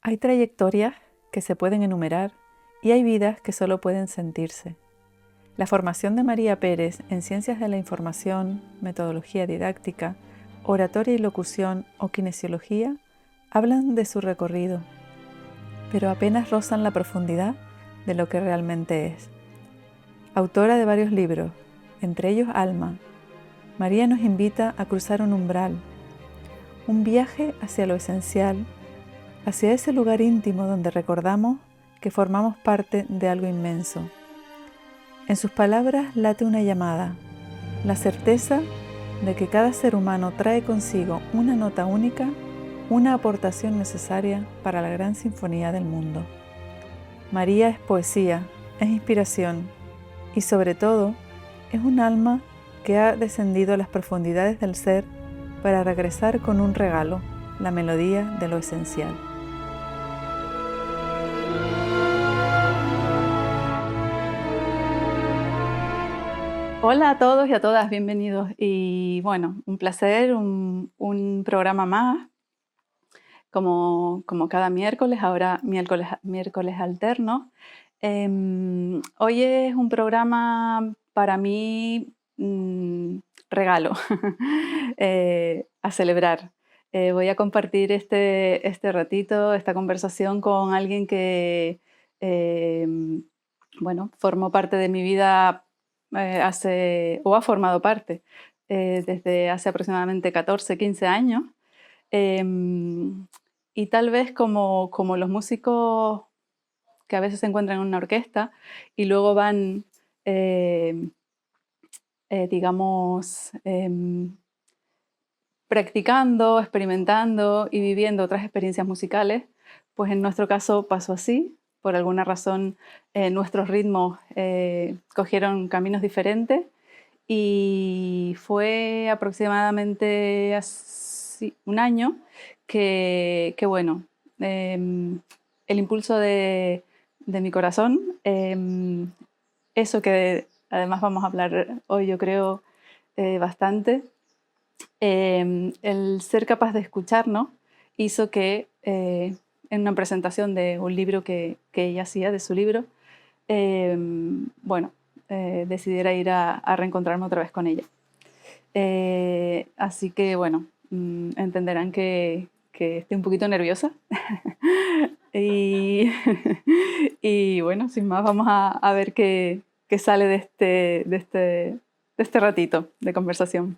Hay trayectorias que se pueden enumerar y hay vidas que solo pueden sentirse. La formación de María Pérez en Ciencias de la Información, Metodología Didáctica, Oratoria y Locución o Kinesiología hablan de su recorrido, pero apenas rozan la profundidad de lo que realmente es. Autora de varios libros, entre ellos Alma, María nos invita a cruzar un umbral, un viaje hacia lo esencial, hacia ese lugar íntimo donde recordamos que formamos parte de algo inmenso. En sus palabras late una llamada, la certeza de que cada ser humano trae consigo una nota única, una aportación necesaria para la gran sinfonía del mundo. María es poesía, es inspiración y sobre todo es un alma que ha descendido a las profundidades del ser para regresar con un regalo, la melodía de lo esencial. Hola a todos y a todas, bienvenidos. Y bueno, un placer, un programa más, como cada miércoles, ahora miércoles alterno. Hoy es un programa para mí regalo, a celebrar. Voy a compartir este ratito, esta conversación con alguien que, bueno, formó parte de mi vida o ha formado parte desde hace aproximadamente 14, 15 años. Y tal vez como los músicos que a veces se encuentran en una orquesta y luego van, digamos, practicando, experimentando y viviendo otras experiencias musicales, pues en nuestro caso pasó así. Por alguna razón nuestros ritmos cogieron caminos diferentes y fue aproximadamente hace un año que bueno, el impulso de mi corazón, eso que además vamos a hablar hoy, yo creo, bastante, el ser capaz de escucharnos hizo que en una presentación de un libro que ella hacía, de su libro, bueno, decidiera ir a reencontrarme otra vez con ella. Así que bueno, entenderán que estoy un poquito nerviosa. y, y bueno, sin más, vamos a ver qué sale de este ratito de conversación.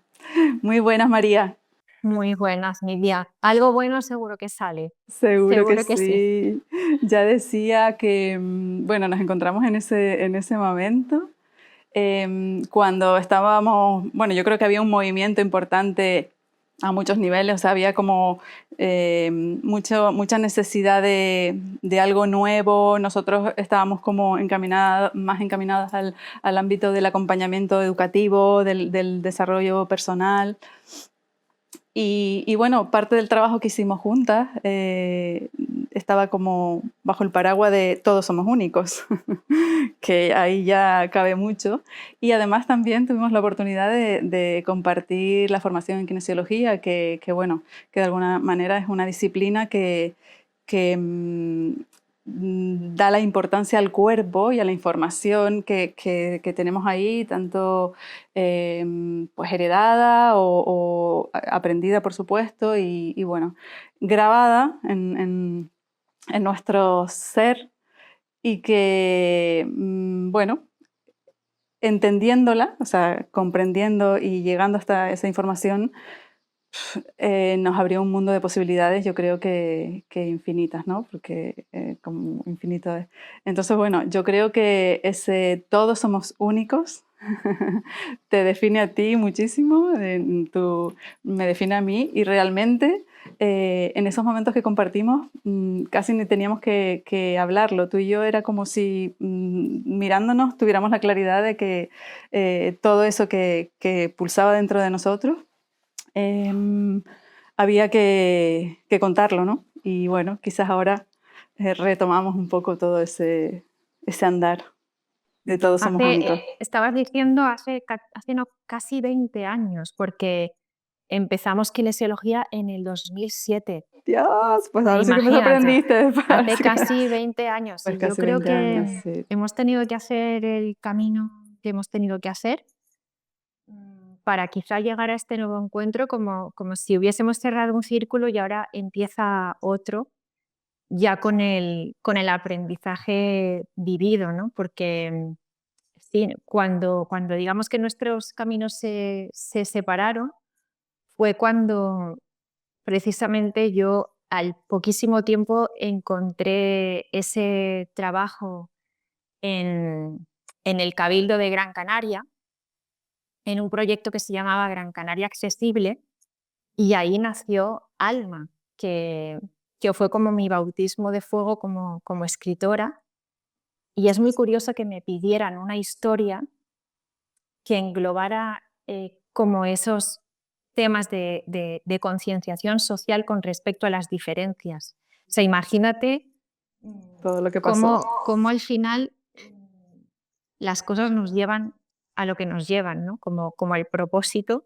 Muy buenas, María. Muy buenas, Nidia. Algo bueno seguro que sale. Seguro que Seguro que sí. sí. Ya decía que, bueno, nos encontramos en ese momento. Cuando estábamos, bueno, yo creo que había un movimiento importante a muchos niveles, o sea, había como mucha necesidad de algo nuevo. Nosotros estábamos como más encaminadas al ámbito del acompañamiento educativo, del desarrollo personal. Y bueno, parte del trabajo que hicimos juntas estaba como bajo el paraguas de todos somos únicos, que ahí ya cabe mucho. Y además también tuvimos la oportunidad de compartir la formación en kinesiología, bueno, que de alguna manera es una disciplina que da la importancia al cuerpo y a la información que tenemos ahí, tanto pues heredada o aprendida, por supuesto, y bueno, grabada en nuestro ser y que, bueno, entendiéndola, o sea, comprendiendo y llegando hasta esa información, nos abrió un mundo de posibilidades, yo creo que infinitas, ¿no? Porque como infinito es. Entonces, bueno, yo creo que ese todos somos únicos te define a ti muchísimo, me define a mí y realmente en esos momentos que compartimos casi ni teníamos que hablarlo. Tú y yo era como si mirándonos tuviéramos la claridad de que todo eso que pulsaba dentro de nosotros había que contarlo, ¿no? Y bueno, quizás ahora retomamos un poco todo ese andar de todos somos únicos. Estabas diciendo hace no, casi 20 años, porque empezamos kinesiología en el 2007. Dios, pues ahora sí que me Imagínate, sorprendiste. hace casi 20 años. Pues Y yo casi creo 20 años, que sí. hemos tenido que hacer el camino que hemos tenido que hacer para quizá llegar a este nuevo encuentro como si hubiésemos cerrado un círculo y ahora empieza otro, ya con el aprendizaje vivido, ¿no? Porque sí, cuando digamos que nuestros caminos se separaron, fue cuando precisamente yo al poquísimo tiempo encontré ese trabajo en el Cabildo de Gran Canaria, en un proyecto que se llamaba Gran Canaria Accesible, y ahí nació Alma, que fue como mi bautismo de fuego como escritora. Y es muy curioso que me pidieran una historia que englobara como esos temas de concienciación social con respecto a las diferencias. O sea, imagínate Todo lo que pasó. cómo al final las cosas nos llevan a lo que nos llevan, ¿no? Como el propósito,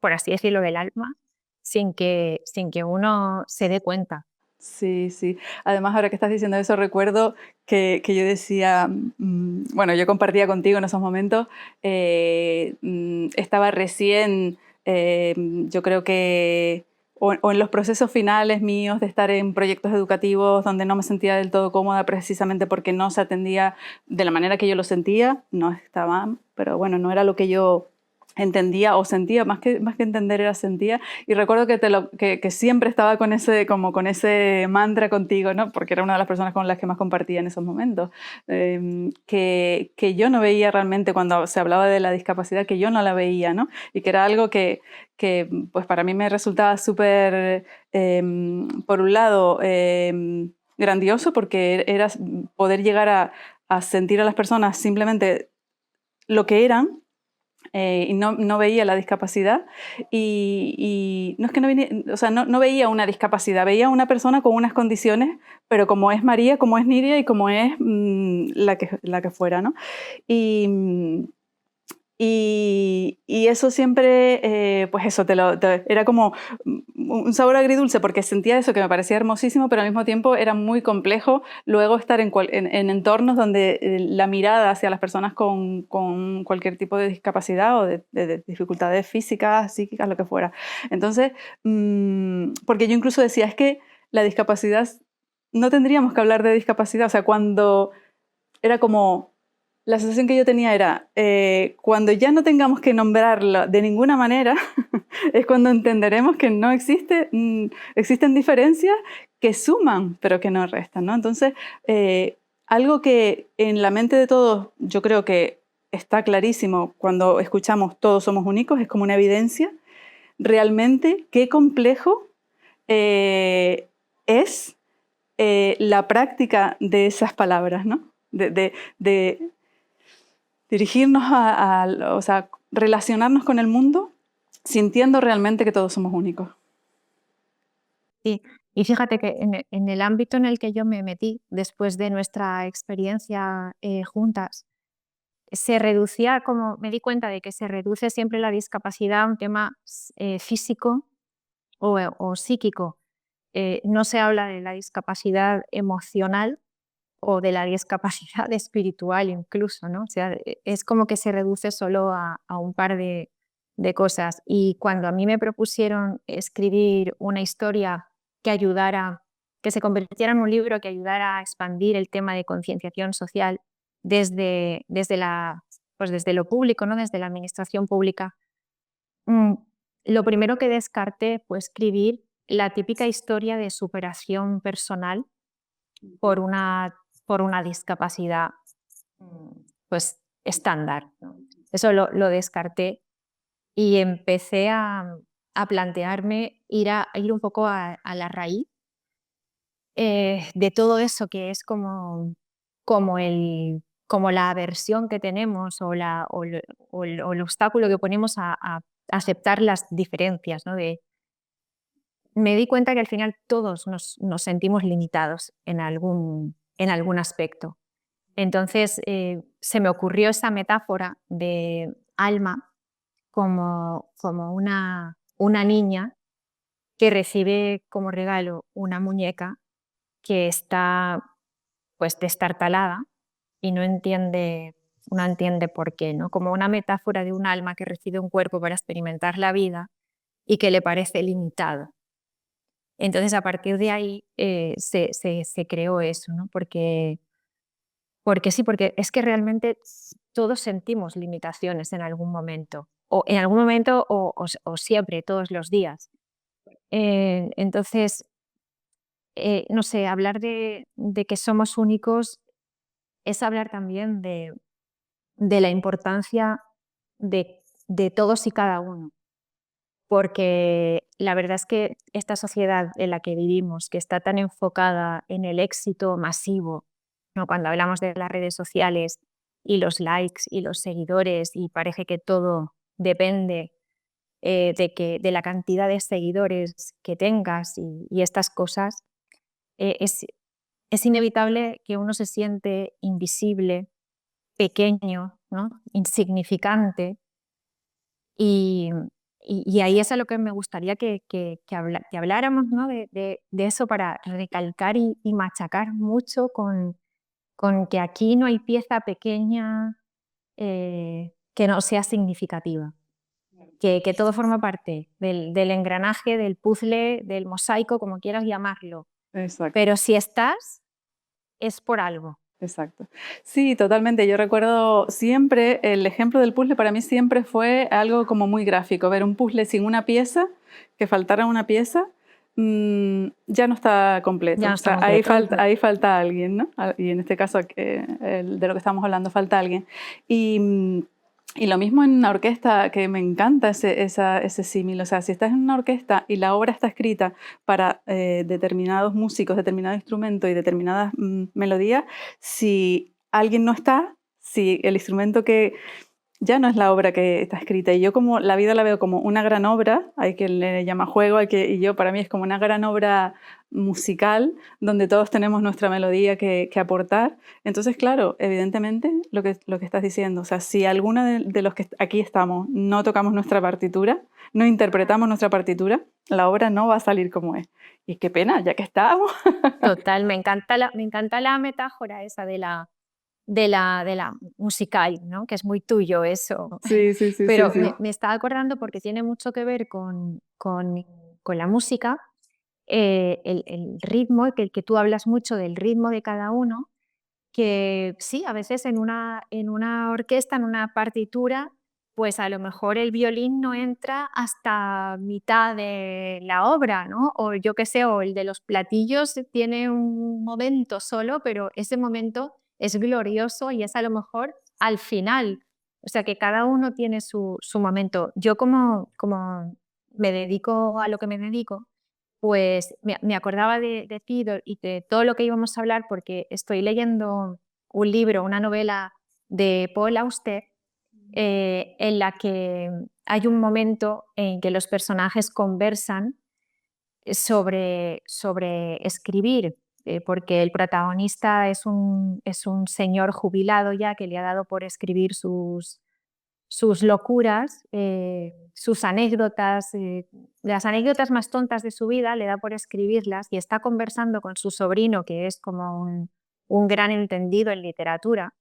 por así decirlo, del alma, sin que uno se dé cuenta. Sí, sí. Además, ahora que estás diciendo eso, recuerdo que yo decía, bueno, yo compartía contigo en esos momentos, estaba recién, yo creo que, o en los procesos finales míos de estar en proyectos educativos donde no me sentía del todo cómoda precisamente porque no se atendía de la manera que yo lo sentía, no estaba, pero bueno, no era lo que yo entendía o sentía, más que entender era sentía. Y recuerdo que siempre estaba con ese, como con ese mantra contigo, ¿no? Porque era una de las personas con las que más compartía en esos momentos. Que yo no veía realmente cuando se hablaba de la discapacidad, que yo no la veía, ¿no? Y que era algo que pues para mí me resultaba súper, por un lado, grandioso, porque era poder llegar a sentir a las personas simplemente lo que eran, y no veía la discapacidad y no es que no, o sea, no veía una discapacidad, veía una persona con unas condiciones, pero como es María, como es Nidia y como es la que fuera, ¿no? Y, y eso siempre, pues eso, era como un sabor agridulce porque sentía eso que me parecía hermosísimo, pero al mismo tiempo era muy complejo luego estar en entornos donde la mirada hacia las personas con cualquier tipo de discapacidad o de dificultades físicas, psíquicas, lo que fuera. Entonces, porque yo incluso decía, es que la discapacidad, no tendríamos que hablar de discapacidad, o sea, cuando era como la sensación que yo tenía era, cuando ya no tengamos que nombrarlo de ninguna manera, es cuando entenderemos que no existen diferencias que suman, pero que no restan, ¿no? Entonces, algo que en la mente de todos, yo creo que está clarísimo cuando escuchamos todos somos únicos, es como una evidencia, realmente qué complejo es la práctica de esas palabras, ¿no? De dirigirnos o sea, relacionarnos con el mundo sintiendo realmente que todos somos únicos. Sí, y fíjate que en el ámbito en el que yo me metí después de nuestra experiencia juntas, se reducía, como me di cuenta de que se reduce siempre la discapacidad a un tema físico o psíquico. No se habla de la discapacidad emocional o de la discapacidad espiritual incluso, ¿no? O sea, es como que se reduce solo a un par de cosas. Y cuando a mí me propusieron escribir una historia que ayudara, que se convirtiera en un libro que ayudara a expandir el tema de concienciación social desde lo público, ¿no? Desde la administración pública, mm, lo primero que descarté fue escribir la típica historia de superación personal por una, por una discapacidad mm, pues estándar, ¿no? Eso lo descarté y empecé a plantearme ir un poco a la raíz de todo eso que es como la aversión que tenemos o el obstáculo que ponemos a aceptar las diferencias, ¿no? Me di cuenta que al final todos nos sentimos limitados en algún aspecto. Entonces se me ocurrió esa metáfora de alma como una niña que recibe como regalo una muñeca que está pues destartalada y no entiende por qué, ¿no? Como una metáfora de un alma que recibe un cuerpo para experimentar la vida y que le parece limitado. Entonces, a partir de ahí se creó eso, ¿no? Porque sí, porque es que realmente todos sentimos limitaciones en algún momento, o siempre, todos los días. Entonces, no sé, hablar de que somos únicos es hablar también de la importancia de todos y cada uno, porque la verdad es que esta sociedad en la que vivimos, que está tan enfocada en el éxito masivo, ¿no? Cuando hablamos de las redes sociales y los likes y los seguidores y parece que todo depende de la cantidad de seguidores que tengas y estas cosas, eh, es, es inevitable que uno se siente invisible, pequeño, ¿no? Insignificante. Y, y ahí es a lo que me gustaría que habláramos, ¿no? De eso para recalcar y machacar mucho con que aquí no hay pieza pequeña que no sea significativa, que todo forma parte del engranaje, del puzzle, del mosaico, como quieras llamarlo. Exacto. Pero si estás, es por algo. Exacto. Sí, totalmente. Yo recuerdo siempre, el ejemplo del puzzle para mí siempre fue algo como muy gráfico. Ver un puzzle sin una pieza, que faltara una pieza, ya no está Ya completo. no O está sea, completo. ahí falta alguien, ¿no? Y en este caso, de lo que estamos hablando, falta alguien. Y, y lo mismo en una orquesta, que me encanta ese símil. O sea, si estás en una orquesta y la obra está escrita para determinados músicos, determinado instrumento y determinadas melodías, si alguien no está, si el instrumento que ya no es la obra que está escrita. Y yo como la vida la veo como una gran obra, hay quien le llama juego, y yo para mí es como una gran obra musical donde todos tenemos nuestra melodía que aportar. Entonces, claro, evidentemente lo que estás diciendo, o sea, si alguno de los que aquí estamos no tocamos nuestra partitura, no interpretamos nuestra partitura, la obra no va a salir como es. Y qué pena, ya que estábamos. Total, me encanta la metáfora esa de la musical, ¿no? Que es muy tuyo eso. Sí, sí, sí, sí, Pero sí. me estaba acordando porque tiene mucho que ver con la música, el ritmo, que tú hablas mucho del ritmo de cada uno, que sí, a veces en una orquesta, en una partitura, pues a lo mejor el violín no entra hasta mitad de la obra, ¿no? O yo qué sé, o el de los platillos tiene un momento solo, pero ese momento es glorioso y es a lo mejor al final. O sea que cada uno tiene su momento. Yo como me dedico a lo que me dedico, pues me acordaba de ti y de todo lo que íbamos a hablar porque estoy leyendo un libro, una novela de Paul Auster, en la que hay un momento en que los personajes conversan sobre escribir, porque el protagonista es un señor jubilado ya que le ha dado por escribir sus locuras, sus anécdotas, las anécdotas más tontas de su vida, le da por escribirlas y está conversando con su sobrino, que es como un gran entendido en literatura,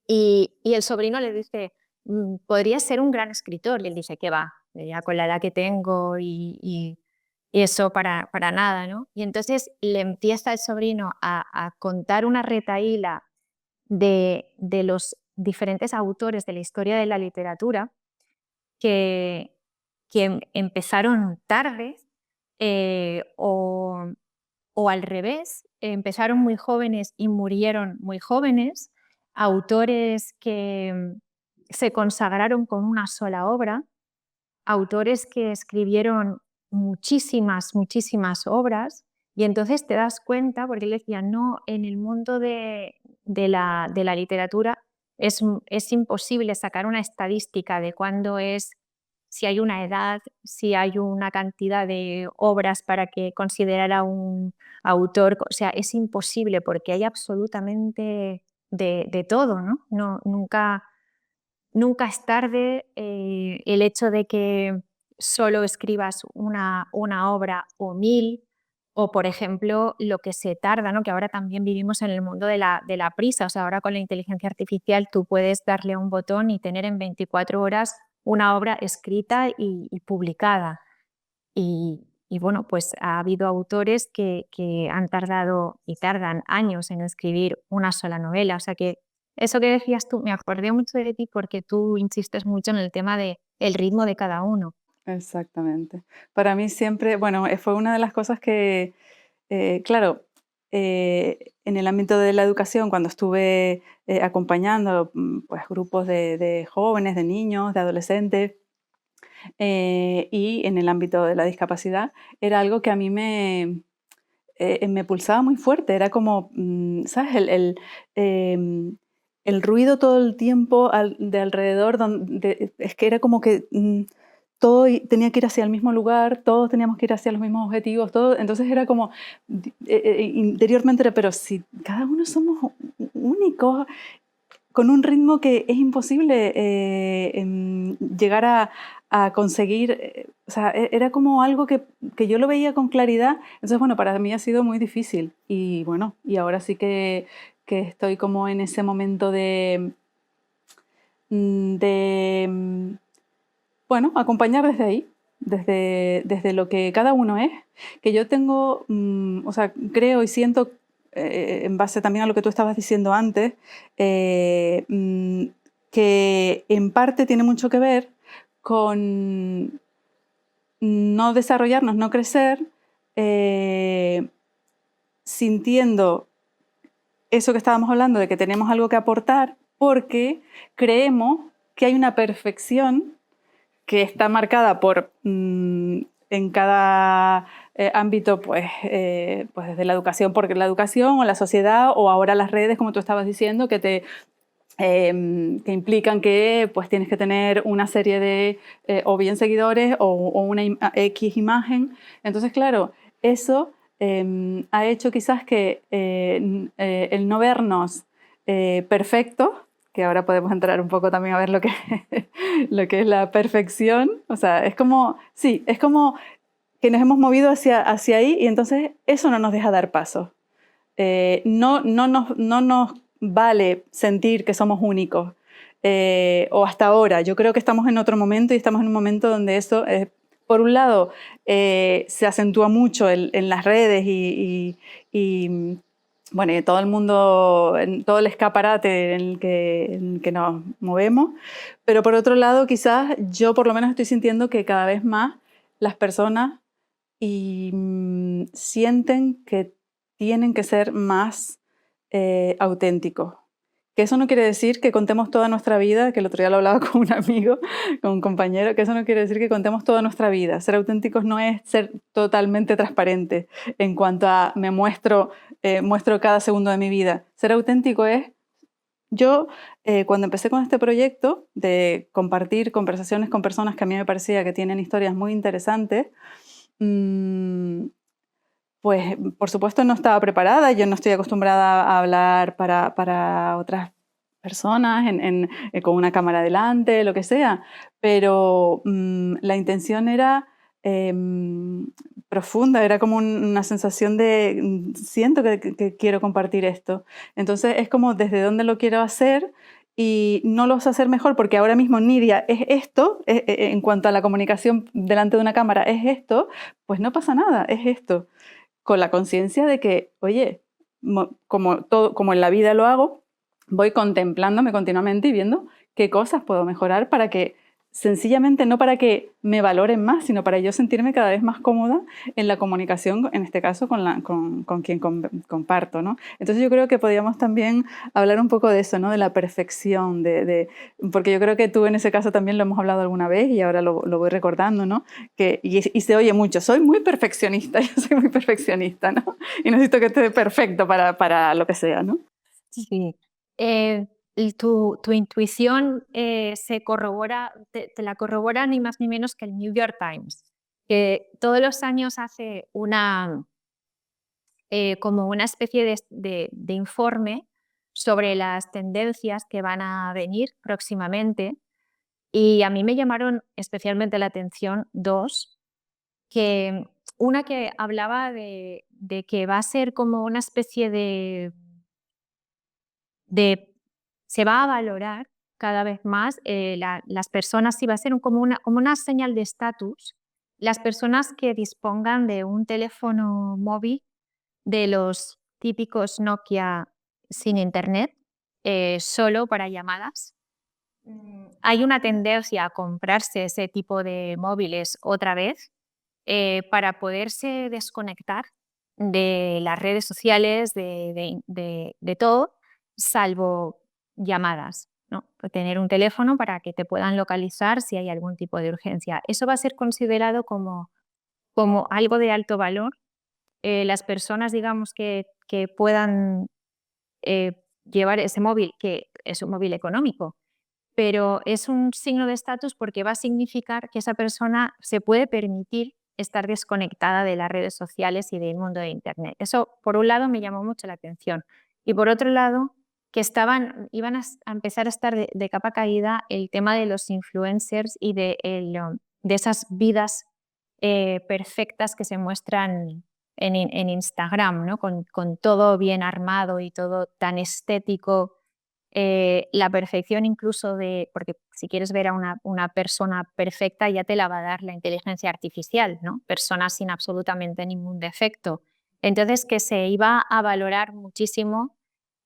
y el sobrino le dice, podrías ser un gran escritor, y él dice, que va, ya con la edad que tengo y eso para nada, ¿no? Y entonces le empieza el sobrino a contar una retahíla de los diferentes autores de la historia de la literatura que, que empezaron tarde o al revés, empezaron muy jóvenes y murieron muy jóvenes, autores que se consagraron con una sola obra, autores que escribieron muchísimas, muchísimas obras, y entonces te das cuenta, porque él decía, no, en el mundo de la literatura es imposible sacar una estadística de cuándo es, si hay una edad, si hay una cantidad de obras para que considerar a un autor, o sea, es imposible porque hay absolutamente de todo, ¿no? No, nunca es tarde, el hecho de que solo escribas una obra o 1000, o por ejemplo, lo que se tarda, ¿no? Que ahora también vivimos en el mundo de la prisa, o sea, ahora con la inteligencia artificial tú puedes darle a un botón y tener en 24 horas una obra escrita y publicada. Y bueno, pues ha habido autores que han tardado y tardan años en escribir una sola novela. O sea que eso que decías tú, me acordé mucho de ti porque tú insistes mucho en el tema de el ritmo de cada uno. Exactamente. Para mí siempre, bueno, fue una de las cosas que, claro, en el ámbito de la educación, cuando estuve acompañando pues, grupos de jóvenes, de niños, de adolescentes, y en el ámbito de la discapacidad, era algo que a mí me pulsaba muy fuerte. Era como, ¿sabes? El ruido todo el tiempo de alrededor, es que era como que todo tenía que ir hacia el mismo lugar, todos teníamos que ir hacia los mismos objetivos, todo. Entonces era como, interiormente, pero si cada uno somos únicos, con un ritmo que es imposible llegar a conseguir, o sea, era como algo que yo lo veía con claridad, entonces bueno, para mí ha sido muy difícil y bueno, y ahora sí que estoy como en ese momento de bueno, acompañar desde ahí, desde lo que cada uno es, que yo tengo, o sea, creo y siento, en base también a lo que tú estabas diciendo antes, que en parte tiene mucho que ver con no desarrollarnos, no crecer, sintiendo eso que estábamos hablando de que tenemos algo que aportar, porque creemos que hay una perfección que está marcada por en cada ámbito, pues desde la educación, porque la educación o la sociedad o ahora las redes, como tú estabas diciendo, que implican que pues tienes que tener una serie de o bien seguidores o una X imagen. Entonces, claro, eso ha hecho quizás que el no vernos perfectos, que ahora podemos entrar un poco también a ver lo que es la perfección, o sea, es como, sí, es como que nos hemos movido hacia ahí y entonces eso no nos deja dar pasos. No nos vale sentir que somos únicos. O hasta ahora, yo creo que estamos en otro momento y estamos en un momento donde eso, por un lado, se acentúa mucho en las redes y, bueno, y todo el mundo, en todo el escaparate en el que nos movemos, pero por otro lado, quizás yo por lo menos estoy sintiendo que cada vez más las personas sienten que tienen que ser más auténticos. Que eso no quiere decir que contemos toda nuestra vida, que el otro día lo hablaba con un amigo, con un compañero, que eso no quiere decir que contemos toda nuestra vida. Ser auténticos no es ser totalmente transparente en cuanto a muestro cada segundo de mi vida. Ser auténtico es, yo cuando empecé con este proyecto de compartir conversaciones con personas que a mí me parecía que tienen historias muy interesantes, pues, por supuesto, no estaba preparada, yo no estoy acostumbrada a hablar para otras personas con una cámara delante, lo que sea, pero la intención era profunda, era como una sensación de siento que quiero compartir esto. Entonces es como desde dónde lo quiero hacer y no lo sé hacer mejor porque ahora mismo Nidia es esto, en cuanto a la comunicación delante de una cámara es esto, pues no pasa nada, es esto con la conciencia de que, oye, como en la vida lo hago, voy contemplándome continuamente y viendo qué cosas puedo mejorar para que, sencillamente, no para que me valoren más, sino para yo sentirme cada vez más cómoda en la comunicación, en este caso con quien comparto, ¿no? Entonces yo creo que podríamos también hablar un poco de eso, ¿no? De la perfección, porque yo creo que tú en ese caso también lo hemos hablado alguna vez y ahora lo voy recordando, ¿no? Y se oye mucho, soy muy perfeccionista, yo soy muy perfeccionista, ¿no? Y necesito que esté perfecto para lo que sea, ¿no? Sí. Y tu intuición se corrobora, te la corrobora ni más ni menos que el New York Times, que todos los años hace como una especie de informe sobre las tendencias que van a venir próximamente Y a mí me llamaron especialmente la atención dos, que una que hablaba de que va a ser como una especie de se va a valorar cada vez más, las personas, sí, va a ser como una señal de estatus, las personas que dispongan de un teléfono móvil de los típicos Nokia sin internet, solo para llamadas. Hay una tendencia a comprarse ese tipo de móviles otra vez, para poderse desconectar de las redes sociales, de todo, salvo llamadas, ¿no? Tener un teléfono para que te puedan localizar si hay algún tipo de urgencia. Eso va a ser considerado como algo de alto valor. Las personas, digamos, que puedan llevar ese móvil, que es un móvil económico, pero es un signo de estatus porque va a significar que esa persona se puede permitir estar desconectada de las redes sociales y del mundo de Internet. Eso, por un lado, me llamó mucho la atención. Y por otro lado, que iban a empezar a estar de capa caída el tema de los influencers y de esas vidas perfectas que se muestran en Instagram, ¿no? Con todo bien armado y todo tan estético, la perfección incluso porque si quieres ver a una persona perfecta ya te la va a dar la inteligencia artificial, ¿no? Personas sin absolutamente ningún defecto. Entonces, que se iba a valorar muchísimo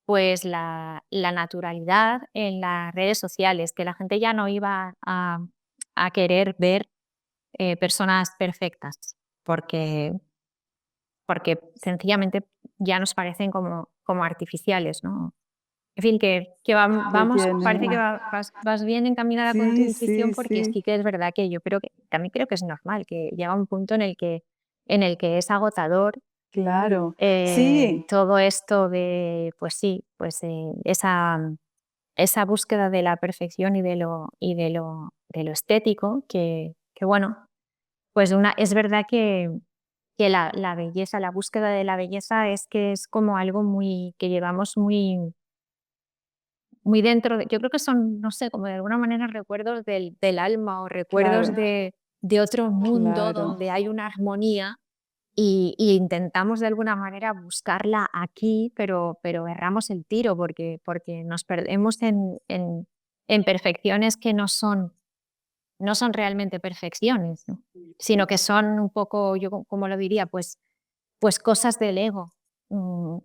pues la naturalidad en las redes sociales, que la gente ya no iba a querer ver personas perfectas, porque, porque sencillamente ya nos parecen como artificiales, ¿no? En fin, que ¿Qué vamos, parece que tiene? vas bien encaminada con tu Sí, intuición, sí, porque sí, sí que es verdad que yo creo que también creo que es normal, que llega un punto en el que es agotador, claro. Sí, todo esto de, pues sí, pues esa búsqueda de la perfección y de lo estético, que bueno, pues es verdad que la belleza, la búsqueda de la belleza es que es como algo muy que llevamos muy dentro de, yo creo que son, no sé, como de alguna manera recuerdos del alma o recuerdos claro, de otro mundo claro. donde hay una armonía y intentamos de alguna manera buscarla aquí, pero erramos el tiro porque nos perdemos en perfecciones que no son realmente perfecciones, ¿no? Sino que son un poco, yo como lo diría, pues cosas del ego. Mm,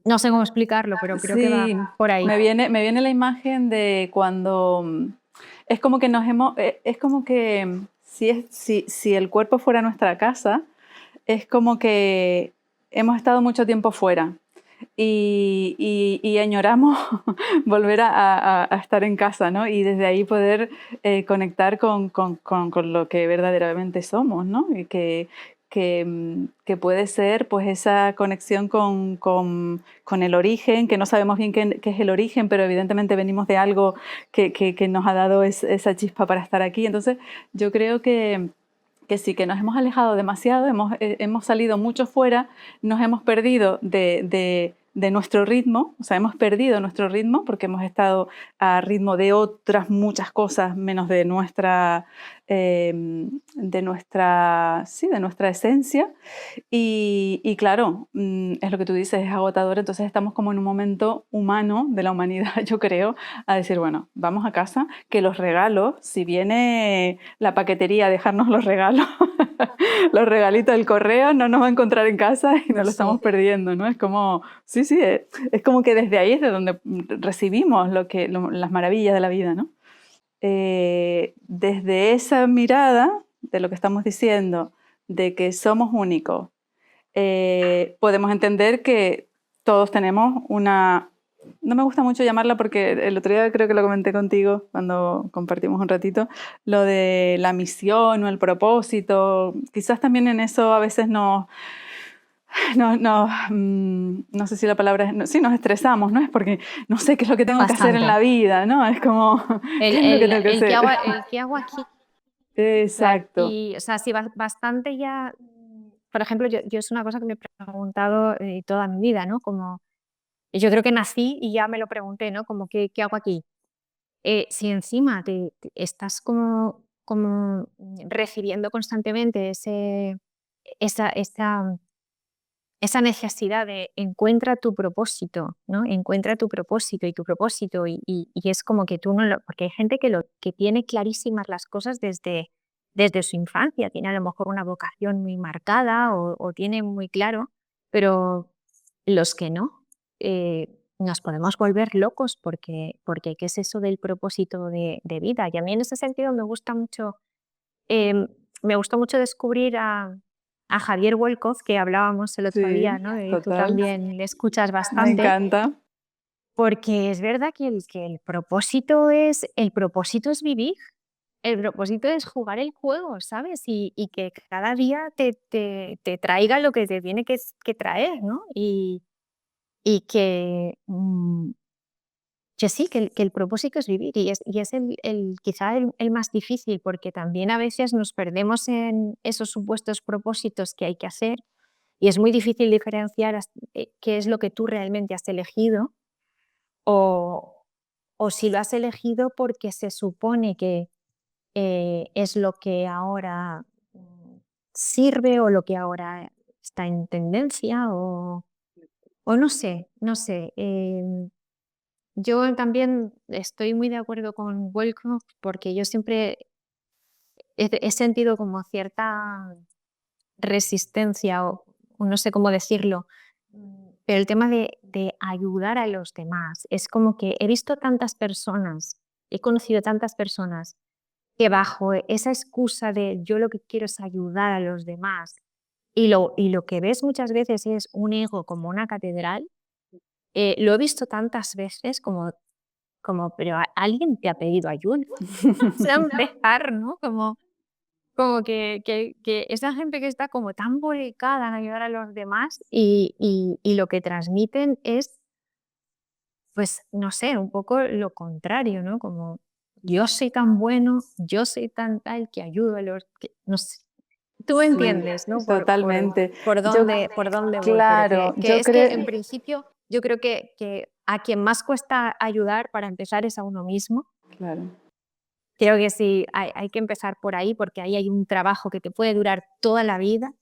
no sé cómo explicarlo, pero creo que va Sí, por ahí. me viene la imagen de cuando es como que es como que si el cuerpo fuera nuestra casa, es como que hemos estado mucho tiempo fuera y añoramos volver a estar en casa, ¿no? Y desde ahí poder conectar con lo que verdaderamente somos, ¿no? Y que puede ser pues esa conexión con el origen, que no sabemos bien qué es el origen, pero evidentemente venimos de algo que nos ha dado esa chispa para estar aquí. Entonces yo creo que sí, que nos hemos alejado demasiado, hemos salido mucho fuera, nos hemos perdido de nuestro ritmo, o sea, hemos perdido nuestro ritmo porque hemos estado a ritmo de otras muchas cosas menos de nuestra esencia. Y claro, es lo que tú dices, es agotador, entonces estamos como en un momento humano de la humanidad, yo creo, a decir, bueno, vamos a casa, que los regalos, si viene la paquetería a dejarnos los regalos, los regalitos del correo, no nos va a encontrar en casa y nos lo estamos Sí. perdiendo, ¿no? Es como, sí, sí, es como que desde ahí es de donde recibimos las maravillas de la vida, ¿no? Desde esa mirada de lo que estamos diciendo, de que somos únicos, podemos entender que todos tenemos una... No me gusta mucho llamarla porque el otro día creo que lo comenté contigo cuando compartimos un ratito, lo de la misión o el propósito. Quizás también en eso a veces no sé si la palabra es... sí, nos estresamos, ¿no? Es porque no sé qué es lo que tengo que hacer en Bastante. la vida, ¿no? Es como, El, ¿qué es lo que el, tengo que el, que hacer? hago, el que hago aquí, claro. Exacto, Y, o sea, sí, bastante ya. Por ejemplo, yo es una cosa que me he preguntado toda mi vida, ¿no? Como, yo creo que nací y ya me lo pregunté, ¿no? Como, ¿qué hago aquí? si encima estás como recibiendo constantemente esa necesidad de encuentra tu propósito, ¿no? Encuentra tu propósito y tu propósito y es como que tú no lo... Porque hay gente que tiene clarísimas las cosas desde su infancia, tiene a lo mejor una vocación muy marcada o tiene muy claro, pero los que no, nos podemos volver locos porque ¿qué es eso del propósito de vida? Y a mí en ese sentido Em, me gustó mucho descubrir a Javier Wolkoff, que hablábamos el otro Sí, día, ¿no? Y tú total. también le escuchas Me bastante, encanta. porque es verdad que el propósito es vivir, el propósito es jugar el juego, ¿sabes? Y que cada día te traiga lo que te tiene que traer, ¿no? Y que sí, que el propósito es vivir y es quizá el más difícil, porque también a veces nos perdemos en esos supuestos propósitos que hay que hacer y es muy difícil diferenciar qué es lo que tú realmente has elegido o, o si lo has elegido porque se supone que es lo que ahora sirve o lo que ahora está en tendencia o no sé, no sé. Yo también estoy muy de acuerdo con Wolkoff porque yo siempre he sentido como cierta resistencia o no sé cómo decirlo, pero el tema de ayudar a los demás es como que he visto tantas personas, he conocido tantas personas que bajo esa excusa de yo lo que quiero es ayudar a los demás y lo que ves muchas veces es un ego como una catedral, lo he visto tantas veces pero alguien te ha pedido ayuda. O sea, empezar, ¿no? Como que esa gente que está como tan volcada en ayudar a los demás y lo que transmiten es, pues, no sé, un poco lo contrario, ¿no? Como yo soy tan bueno, yo soy tan tal que ayudo a los que, no sé. Tú me Sí, entiendes, ¿no? totalmente. Por Yo, dónde voy, pero claro, que yo es que creo, en principio yo creo que a quien más cuesta ayudar para empezar es a uno mismo. claro, Creo que sí, hay que empezar por ahí, porque ahí hay un trabajo que te puede durar toda la vida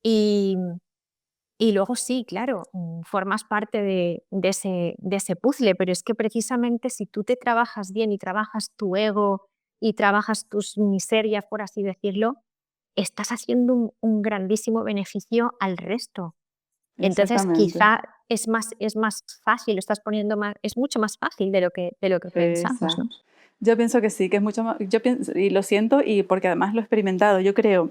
y y luego sí, claro, formas parte de ese puzzle, pero es que precisamente si tú te trabajas bien y trabajas tu ego y trabajas tus miserias, por así decirlo, estás haciendo un grandísimo beneficio al resto. Entonces, exactamente. quizá es más fácil, lo estás poniendo más es mucho más fácil de lo que pensamos, ¿no? Exacto. Yo pienso que sí, que es mucho más, yo pienso, y lo siento, y porque además lo he experimentado, yo creo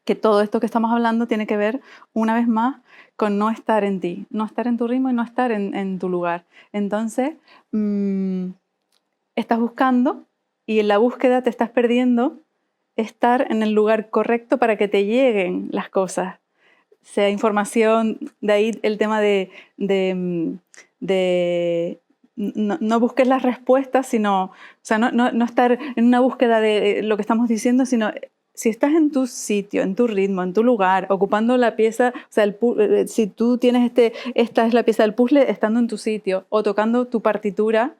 que todo esto que estamos hablando tiene que ver, una vez más, con no estar en ti, no estar en tu ritmo y no estar en tu lugar. Entonces, estás buscando y en la búsqueda te estás perdiendo estar en el lugar correcto para que te lleguen las cosas, sea información, de ahí el tema de no busques las respuestas, sino, o sea, no estar en una búsqueda de lo que estamos diciendo, sino si estás en tu sitio, en tu ritmo, en tu lugar, ocupando la pieza, o sea, si tú tienes esta es la pieza del puzzle, estando en tu sitio o tocando tu partitura,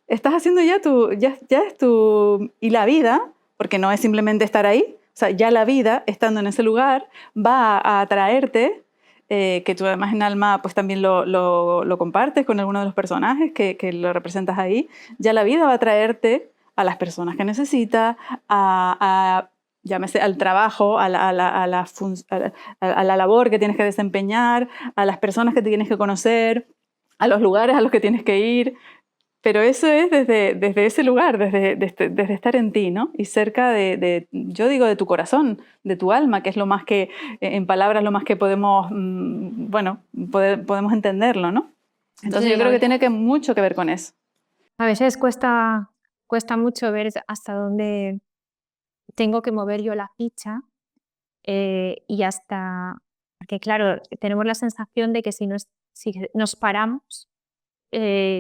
estás haciendo ya es tu, y la vida, porque no es simplemente estar ahí, o sea, ya la vida, estando en ese lugar, va a atraerte, que tú además en Alma pues también lo compartes con alguno de los personajes que lo representas ahí, ya la vida va a traerte a las personas que necesitas, llámese al trabajo, a la labor que tienes que desempeñar, a las personas que te tienes que conocer, a los lugares a los que tienes que ir, pero eso es desde ese lugar, desde estar en ti, ¿no? Y cerca yo digo, de tu corazón, de tu alma, que es lo más que, en palabras, lo más que podemos, bueno, podemos entenderlo, ¿no? Entonces yo Sí, creo que tiene mucho que ver con eso. a veces cuesta mucho ver hasta dónde tengo que mover yo la ficha, y hasta porque claro, tenemos la sensación de que si nos paramos,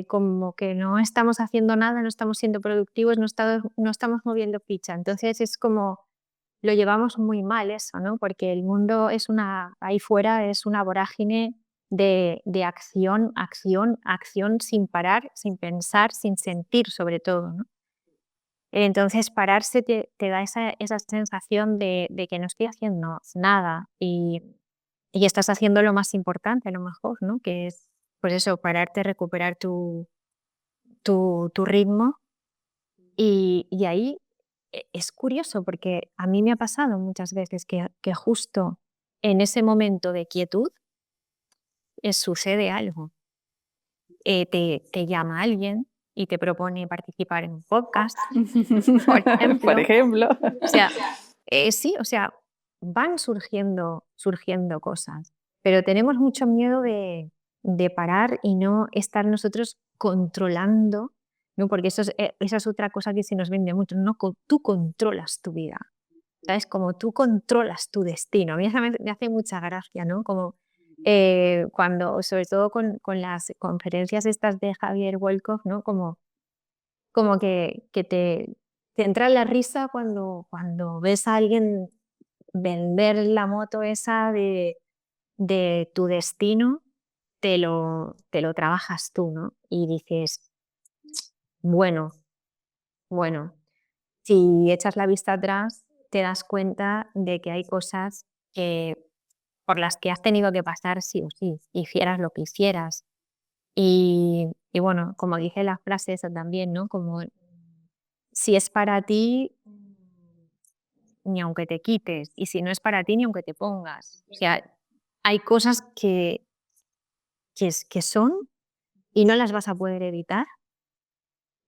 como que no estamos haciendo nada, no estamos siendo productivos, no estamos moviendo ficha. Entonces es como lo llevamos muy mal eso, ¿no? Porque el mundo ahí fuera es una vorágine de acción, acción, acción sin parar, sin pensar, sin sentir sobre todo, ¿no? Entonces pararse te da esa sensación de que no estoy haciendo nada y estás haciendo lo más importante a lo mejor, ¿no? Que es, pues eso, pararte, recuperar tu ritmo y ahí es curioso porque a mí me ha pasado muchas veces que justo en ese momento de quietud sucede algo. Te llama alguien y te propone participar en un podcast, por Por ejemplo. ejemplo. O sea, sí, o sea, van surgiendo cosas, pero tenemos mucho miedo de parar y no estar nosotros controlando, ¿no? Porque esa es otra cosa que se nos vende mucho, ¿no? Tú controlas tu vida, ¿sabes? Como tú controlas tu destino. A mí eso me hace mucha gracia, ¿no? Como cuando, sobre todo con las conferencias estas de Javier Wolkoff, ¿no? Como que te entra la risa cuando ves a alguien vender la moto esa de tu destino, te lo trabajas tú, ¿no? Y dices, bueno, bueno, si echas la vista atrás, te das cuenta de que hay cosas que, por las que has tenido que pasar sí o sí, hicieras lo que hicieras. Y bueno, como dije la frase esa también, ¿no? Como si es para ti, ni aunque te quites, y si no es para ti, ni aunque te pongas. O sea, hay cosas que son y no las vas a poder evitar,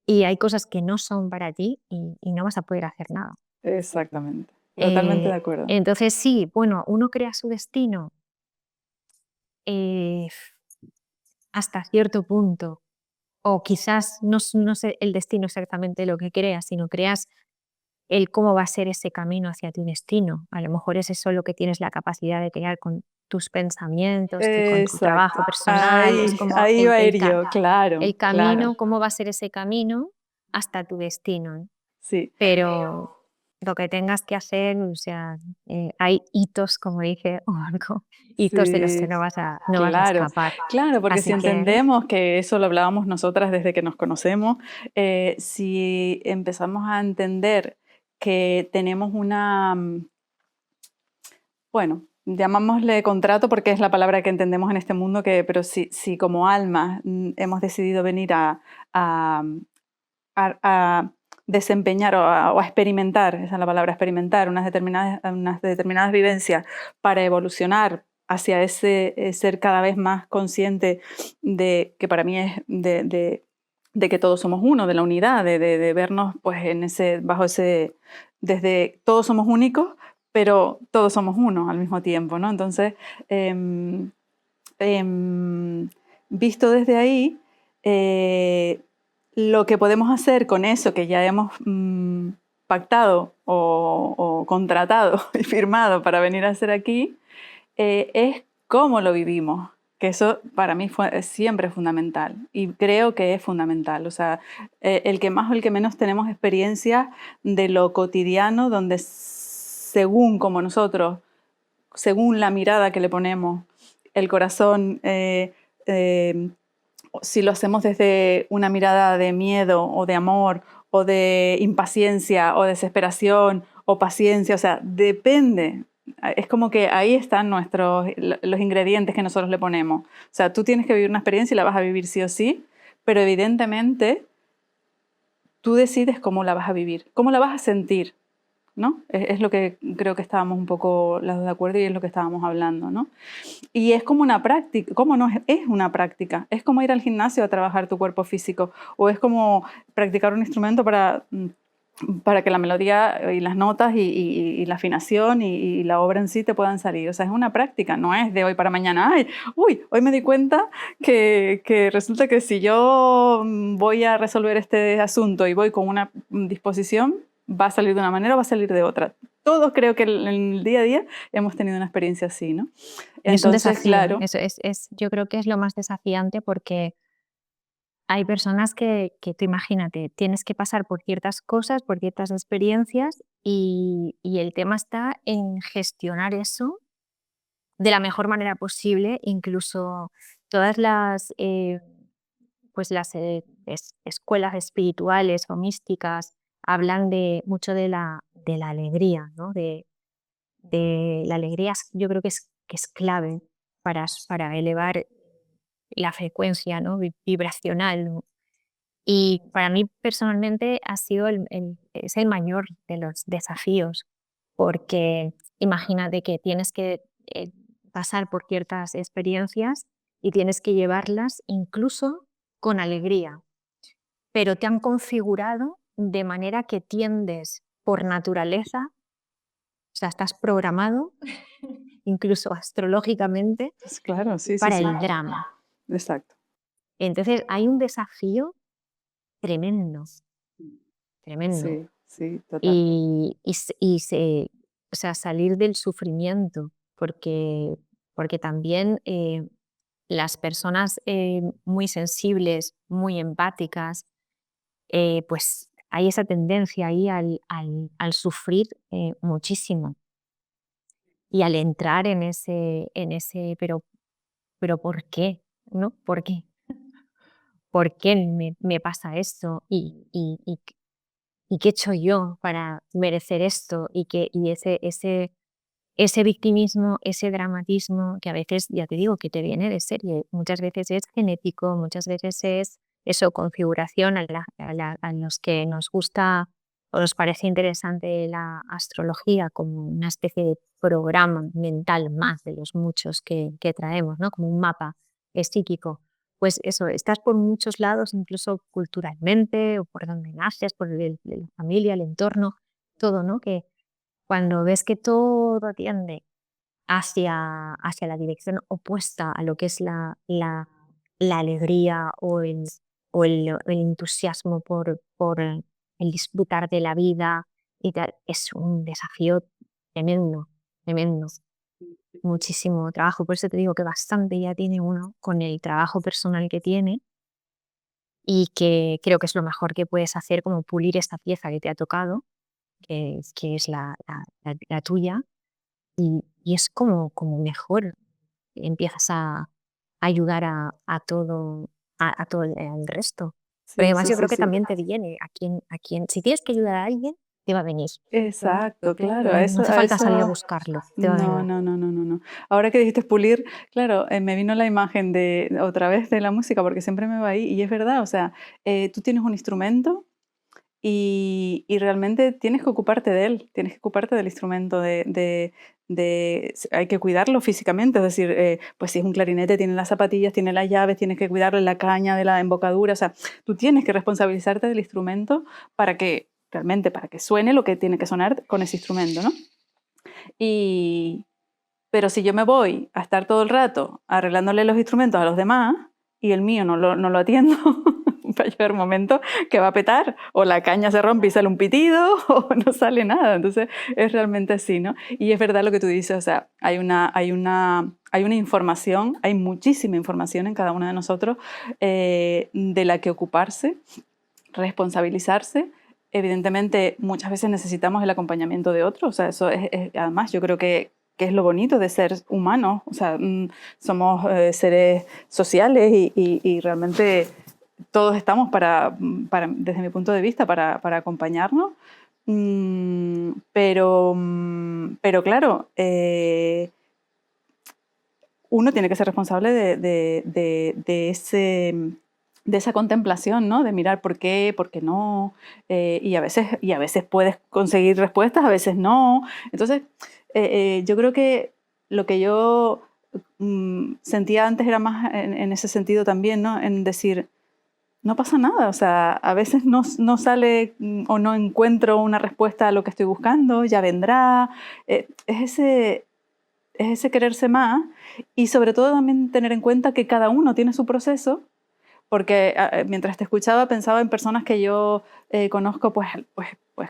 y hay cosas que no son para ti y no vas a poder hacer nada. Exactamente, totalmente de acuerdo. Entonces sí, bueno, uno crea su destino eh, hasta cierto punto, o quizás no sé el destino exactamente lo que creas, sino creas el cómo va a ser ese camino hacia tu destino. A lo mejor es eso lo que tienes la capacidad de crear con tus pensamientos, con tu trabajo Exacto. personal, es como Ahí iba a ir yo, claro, el claro. camino, cómo va a ser ese camino hasta tu destino, ¿no? Sí, Pero lo que tengas que hacer, o sea, hay hitos, como dije, o algo, hitos de los que sí, no vas a claro. escapar. Claro, porque si Así que entendemos que eso lo hablábamos nosotras desde que nos conocemos, si empezamos a entender que tenemos una, bueno, llamámosle contrato porque es la palabra que entendemos en este mundo, pero si como alma hemos decidido venir a, a desempeñar o a experimentar, esa es la palabra, experimentar unas determinadas vivencias para evolucionar hacia ese ser cada vez más consciente de que para mí es de que todos somos uno, de la unidad, de vernos pues bajo ese, desde todos somos únicos, pero todos somos uno al mismo tiempo, ¿no? Entonces, em, visto desde ahí, lo que podemos hacer con eso que ya hemos pactado o contratado y firmado para venir a hacer aquí, es cómo lo vivimos, que eso para mí es siempre fundamental y creo que es fundamental. O sea, el que más o el que menos tenemos experiencia de lo cotidiano, donde según como nosotros, según la mirada que le ponemos, el corazón, si lo hacemos desde una mirada de miedo o de amor o de impaciencia o desesperación o paciencia, o sea, depende. Es como que ahí están los ingredientes que nosotros le ponemos. O sea, tú tienes que vivir una experiencia y la vas a vivir sí o sí, pero evidentemente tú decides cómo la vas a vivir, cómo la vas a sentir, ¿no? Es lo que creo que estábamos un poco las dos de acuerdo y es lo que estábamos hablando, ¿no? Y es como una práctica, ¿cómo no? Es una práctica, es como ir al gimnasio a trabajar tu cuerpo físico o es como practicar un instrumento para que la melodía y las notas y la afinación y la obra en sí te puedan salir. O sea, es una práctica, no es de hoy para mañana. Ay, uy, hoy me di cuenta que resulta que si yo voy a resolver este asunto y voy con una disposición, va a salir de una manera o va a salir de otra. Todos creo que en el día a día hemos tenido una experiencia así, ¿no? y es un Entonces, desafío. claro, Eso yo creo que es lo más desafiante porque hay personas que tú imagínate, tienes que pasar por ciertas cosas, por ciertas experiencias y el tema está en gestionar eso de la mejor manera posible. Incluso todas las, pues las escuelas espirituales o místicas hablan mucho de la alegría, ¿no? De la alegría, yo creo que es clave para elevar la frecuencia, ¿no? Vibracional, ¿no? Y para mí personalmente ha sido es el mayor de los desafíos, porque imagínate que tienes que pasar por ciertas experiencias y tienes que llevarlas incluso con alegría, pero te han configurado de manera que tiendes por naturaleza, o sea, estás programado, incluso astrológicamente, Pues claro, sí, sí, para sí. el drama. Exacto. Entonces hay un desafío tremendo, tremendo. Sí, sí, total. O sea, salir del sufrimiento, porque también las personas muy sensibles, muy empáticas, pues hay esa tendencia ahí al sufrir muchísimo y al entrar en ese, pero ¿por qué? ¿No? ¿Por qué? ¿Por qué me pasa esto? ¿Y qué he hecho yo para merecer esto? Y ese victimismo, ese dramatismo, que a veces, ya te digo, que te viene de serie, muchas veces es genético, muchas veces es eso, configuración a los que nos gusta o nos parece interesante la astrología como una especie de programa mental más de los muchos que traemos, ¿no? Como un mapa psíquico. Pues eso, estás por muchos lados, incluso culturalmente, o por donde naces, por la familia, el entorno, todo, ¿no? Que cuando ves que todo tiende hacia la dirección opuesta a lo que es la alegría o el entusiasmo por el disfrutar de la vida y tal, es un desafío tremendo, tremendo. Muchísimo trabajo. Por eso te digo que bastante ya tiene uno con el trabajo personal que tiene y que creo que es lo mejor que puedes hacer, como pulir esta pieza que te ha tocado, que es la tuya, y es como mejor empiezas a ayudar a todo el resto. Pero Sí, además sí, yo sí, creo que sí. también te viene si tienes que ayudar a alguien, te va a venir. Exacto, claro, No hace a falta salir a eso, buscarlo, te va a no, venir. no, no, no, no, no. Ahora que dijiste pulir, claro, me vino la imagen de otra vez de la música, porque siempre me va ahí, y es verdad, o sea, tú tienes un instrumento y realmente tienes que ocuparte de él, tienes que ocuparte del instrumento, hay que cuidarlo físicamente, es decir, pues si es un clarinete, tiene las zapatillas, tiene las llaves, tienes que cuidarle la caña de la embocadura, o sea, tú tienes que responsabilizarte del instrumento para que, realmente, para que suene lo que tiene que sonar con ese instrumento, ¿no? Y, pero si yo me voy a estar todo el rato arreglándole los instrumentos a los demás y el mío no lo atiendo, va a llegar un momento que va a petar, o la caña se rompe y sale un pitido, o no sale nada. Entonces es realmente así, ¿no? Y es verdad lo que tú dices, o sea, hay una información, hay muchísima información en cada uno de nosotros de la que ocuparse, responsabilizarse. Evidentemente, muchas veces necesitamos el acompañamiento de otros, o sea, eso además yo creo que es lo bonito de ser humanos, o sea, somos seres sociales y realmente todos estamos desde mi punto de vista, para acompañarnos. Pero claro, uno tiene que ser responsable de esa contemplación, ¿no? De mirar por qué no, y a veces puedes conseguir respuestas, a veces no. Entonces, yo creo que lo que yo sentía antes era más en ese sentido también, ¿no? En decir, no pasa nada, o sea, a veces no sale o no encuentro una respuesta a lo que estoy buscando, ya vendrá. Es ese quererse más y sobre todo también tener en cuenta que cada uno tiene su proceso, porque mientras te escuchaba pensaba en personas que yo conozco, pues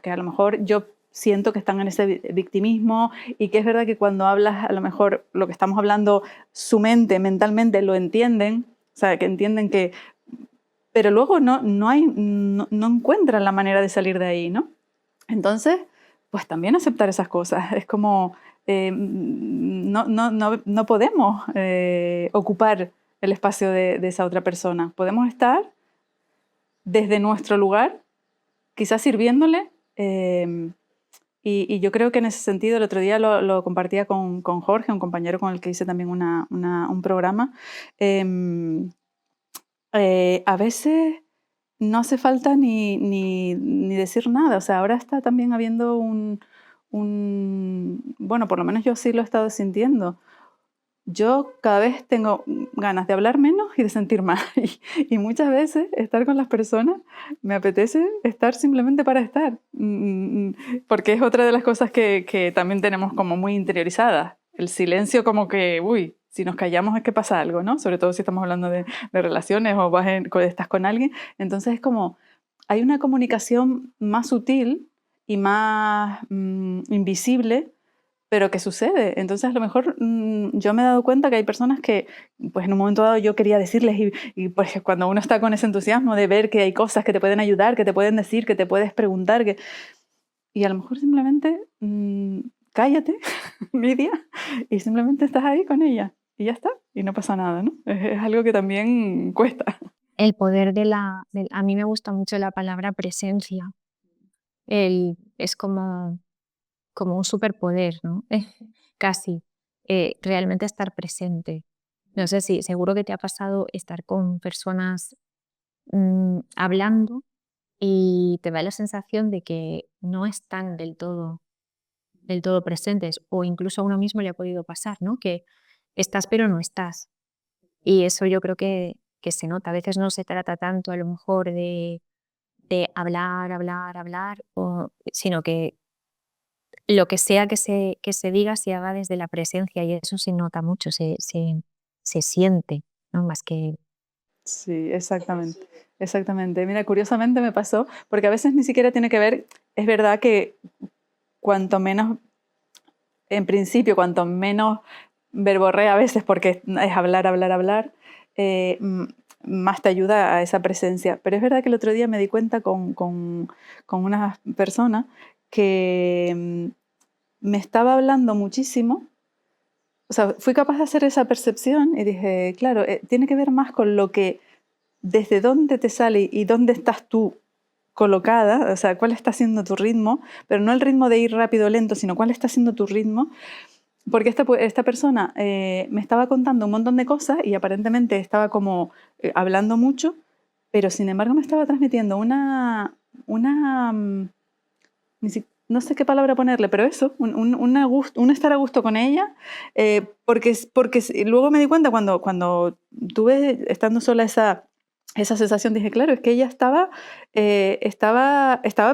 que a lo mejor yo siento que están en ese victimismo y que es verdad que cuando hablas, a lo mejor lo que estamos hablando, su mente, mentalmente lo entienden, o sea, que entienden que, pero luego no encuentran la manera de salir de ahí, ¿no? Entonces, pues también aceptar esas cosas. Es como, no podemos ocupar el espacio de esa otra persona. Podemos estar desde nuestro lugar, quizás sirviéndole. Y yo creo que en ese sentido, el otro día lo compartía con Jorge, un compañero con el que hice también un programa. A veces no hace falta ni decir nada. O sea, ahora está también habiendo bueno, por lo menos yo sí lo he estado sintiendo. Yo cada vez tengo ganas de hablar menos y de sentir más. Y muchas veces estar con las personas me apetece estar simplemente para estar. Porque es otra de las cosas que también tenemos como muy interiorizadas. El silencio como que, uy, si nos callamos es que pasa algo, ¿no? Sobre todo si estamos hablando de relaciones o estás con alguien. Entonces es como, hay una comunicación más sutil y más invisible, pero que sucede. Entonces, a lo mejor yo me he dado cuenta que hay personas que, pues en un momento dado yo quería decirles y pues cuando uno está con ese entusiasmo de ver que hay cosas que te pueden ayudar, que te pueden decir, que te puedes preguntar, y a lo mejor simplemente cállate, Lidia, y simplemente estás ahí con ella y ya está, y no pasa nada, ¿no? Es algo que también cuesta. El poder a mí me gusta mucho la palabra presencia. Es como un superpoder, ¿no? Casi. Realmente estar presente. No sé si, seguro que te ha pasado estar con personas hablando y te da la sensación de que no están del todo presentes, o incluso a uno mismo le ha podido pasar, ¿no? Que estás pero no estás. Y eso yo creo que se nota. A veces no se trata tanto a lo mejor de hablar, hablar, hablar, sino que lo que sea que se diga se haga desde la presencia, y eso se nota mucho, se siente, ¿no? Más que... Sí, exactamente, exactamente. Mira, curiosamente me pasó, porque a veces ni siquiera tiene que ver, es verdad que cuanto menos, en principio, cuanto menos verborrea a veces, porque es hablar, hablar, hablar, más te ayuda a esa presencia. Pero es verdad que el otro día me di cuenta con una persona que me estaba hablando muchísimo. O sea, fui capaz de hacer esa percepción y dije, claro, tiene que ver más con lo que, desde dónde te sale y dónde estás tú colocada, o sea, cuál está siendo tu ritmo, pero no el ritmo de ir rápido o lento, sino cuál está siendo tu ritmo, porque esta persona me estaba contando un montón de cosas y aparentemente estaba como hablando mucho, pero sin embargo me estaba transmitiendo una no sé qué palabra ponerle, pero eso, un estar a gusto con ella, porque luego me di cuenta cuando tuve, estando sola esa sensación, dije, claro, es que ella estaba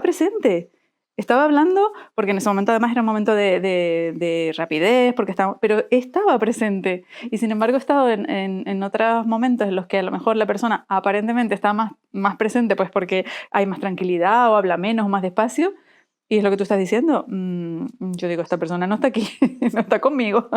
presente, estaba hablando, porque en ese momento además era un momento de rapidez, pero estaba presente. Y sin embargo he estado en otros momentos en los que a lo mejor la persona aparentemente está más presente, pues porque hay más tranquilidad o habla menos o más despacio. Y es lo que tú estás diciendo. Yo digo, esta persona no está aquí, no está conmigo.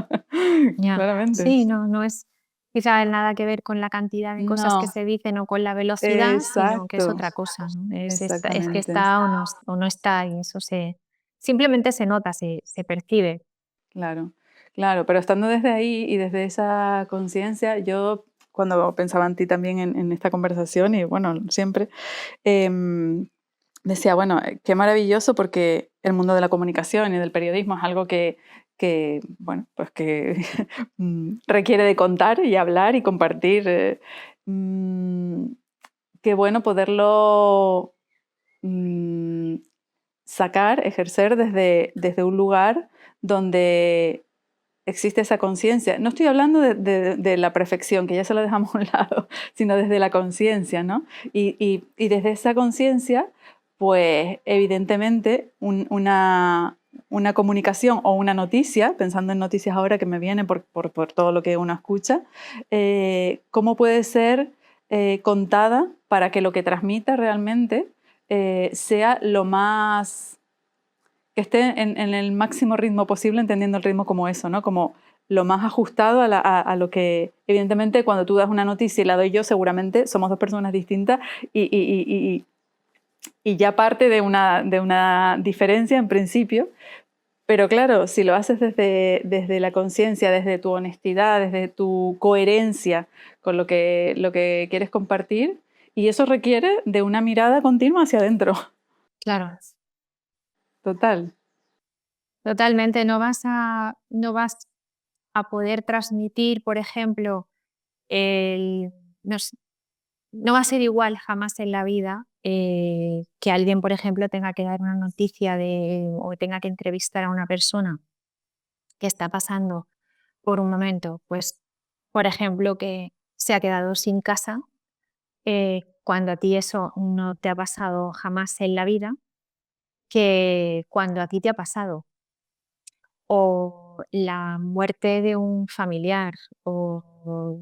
Ya. Claramente. Sí, no es quizá nada que ver con la cantidad de cosas que No, se dicen o con la velocidad, sino que es exacto, otra cosa, ¿no? Es que exactamente. está o no está, y eso simplemente se nota, se percibe. Claro, claro, pero estando desde ahí y desde esa conciencia, yo cuando pensaba en ti también en esta conversación, y bueno, siempre, em, decía, bueno, qué maravilloso, porque el mundo de la comunicación y del periodismo es algo bueno, pues que requiere de contar y hablar y compartir. Mm, Qué bueno poderlo mm, sacar, ejercer desde un lugar donde existe esa conciencia. No estoy hablando de la perfección, que ya se lo dejamos a un lado, sino desde la conciencia, ¿no? Y desde esa conciencia, pues evidentemente una comunicación o una noticia, pensando en noticias ahora que me viene por todo lo que uno escucha, ¿cómo puede ser contada para que lo que transmita realmente sea lo más, que esté en el máximo ritmo posible, entendiendo el ritmo como eso, ¿no? Como lo más ajustado a lo que, evidentemente, cuando tú das una noticia y la doy yo, seguramente somos dos personas distintas y y ya parte de una diferencia en principio. Pero claro, si lo haces desde la conciencia, desde tu honestidad, desde tu coherencia con lo que quieres compartir, y eso requiere de una mirada continua hacia adentro. Claro, Total. totalmente. No vas a poder transmitir, por ejemplo, el, no sé, no va a ser igual jamás en la vida que alguien, por ejemplo, tenga que dar una noticia o tenga que entrevistar a una persona que está pasando por un momento, pues, por ejemplo, que se ha quedado sin casa, cuando a ti eso no te ha pasado jamás en la vida, que cuando a ti te ha pasado. O la muerte de un familiar, o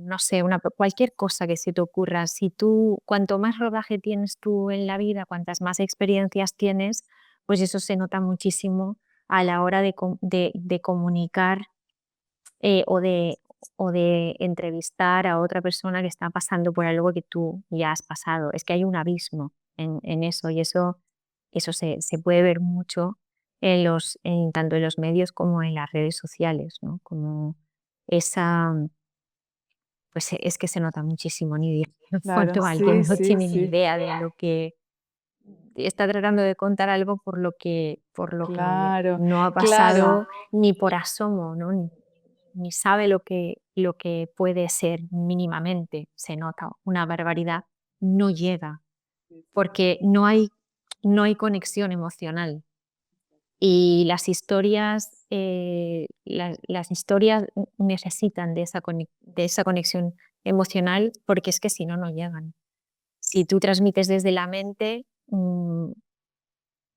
no sé, cualquier cosa que se te ocurra. Si tú, cuanto más rodaje tienes tú en la vida, cuantas más experiencias tienes, pues eso se nota muchísimo a la hora de comunicar o de entrevistar a otra persona que está pasando por algo que tú ya has pasado. Es que hay un abismo en eso y eso se puede ver mucho tanto en los medios como en las redes sociales, ¿no? Como esa, pues es que se nota muchísimo, ni Claro, cuando alguien sí, no sí, tiene ni sí. idea de lo que está tratando de contar algo por lo que Claro, no ha claro. pasado ni por asomo, ¿no? Ni sabe lo que puede ser mínimamente, se nota una barbaridad, no llega, porque no hay conexión emocional. Y las historias necesitan de esa conexión emocional, porque es que si no, no llegan. Si tú transmites desde la mente,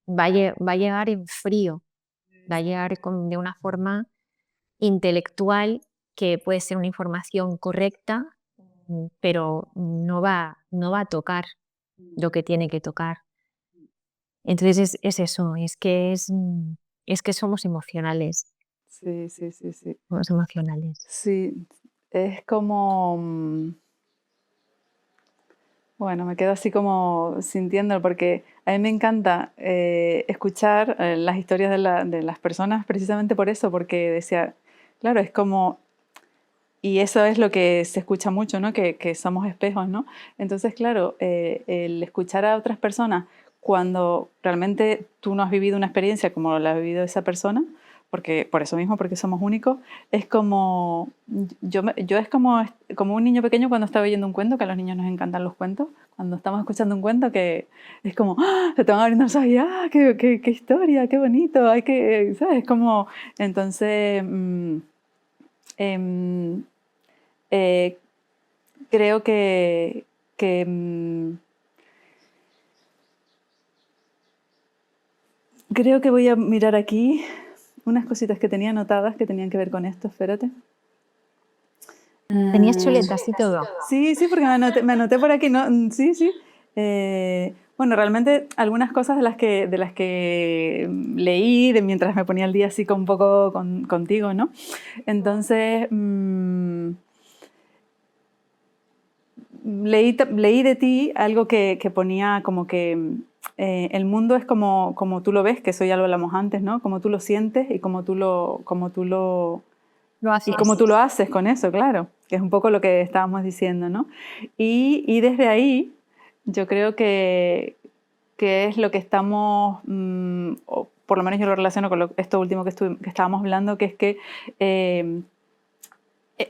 va a llegar en frío, va a llegar de una forma intelectual, que puede ser una información correcta, pero no va a tocar lo que tiene que tocar. Entonces es eso, es que somos emocionales, Sí, sí, sí, sí. somos emocionales. Sí, es como, bueno, me quedo así como sintiendo, porque a mí me encanta escuchar las historias de las personas precisamente por eso, porque decía, claro, es como, y eso es lo que se escucha mucho, ¿no? Que somos espejos, ¿no? Entonces, claro, el escuchar a otras personas cuando realmente tú no has vivido una experiencia como la ha vivido esa persona, porque por eso mismo, porque somos únicos, es como, yo es como un niño pequeño cuando está oyendo un cuento, que a los niños nos encantan los cuentos, cuando estamos escuchando un cuento que es como, ¡ah! Se te van abriendo los ojos y ¡ah! ¡Qué historia! ¡Qué bonito! Hay que, ¿sabes? Como, entonces, em, eh, creo que, creo que voy a mirar aquí unas cositas que tenía anotadas que tenían que ver con esto, espérate. Tenías Ah, chuletas y todo. sí, sí, porque me anoté por aquí, ¿no? Sí, sí. Bueno, realmente algunas cosas de las que leí mientras me ponía al día así con un poco contigo, ¿no? Entonces, leí de ti algo que ponía como que el mundo es como tú lo ves, que eso ya lo hablamos antes, ¿no? Como tú lo sientes y Lo como haces. tú lo haces con eso, claro, que es un poco lo que estábamos diciendo, ¿no? Y desde ahí yo creo que es lo que estamos, o por lo menos yo lo relaciono con esto último que estábamos hablando, que es que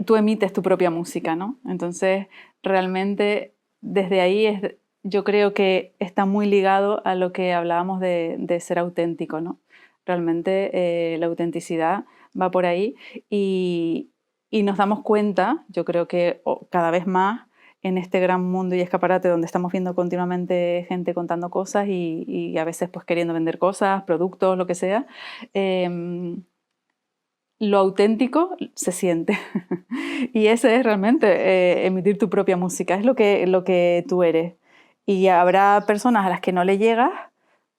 tú emites tu propia música, ¿no? Entonces, realmente desde ahí yo creo que está muy ligado a lo que hablábamos de ser auténtico, ¿no? Realmente la autenticidad va por ahí y nos damos cuenta, yo creo que cada vez más en este gran mundo y escaparate donde estamos viendo continuamente gente contando cosas y a veces pues queriendo vender cosas, productos, lo que sea, lo auténtico se siente. Y ese es realmente emitir tu propia música, es lo que tú eres. Y habrá personas a las que no le llegas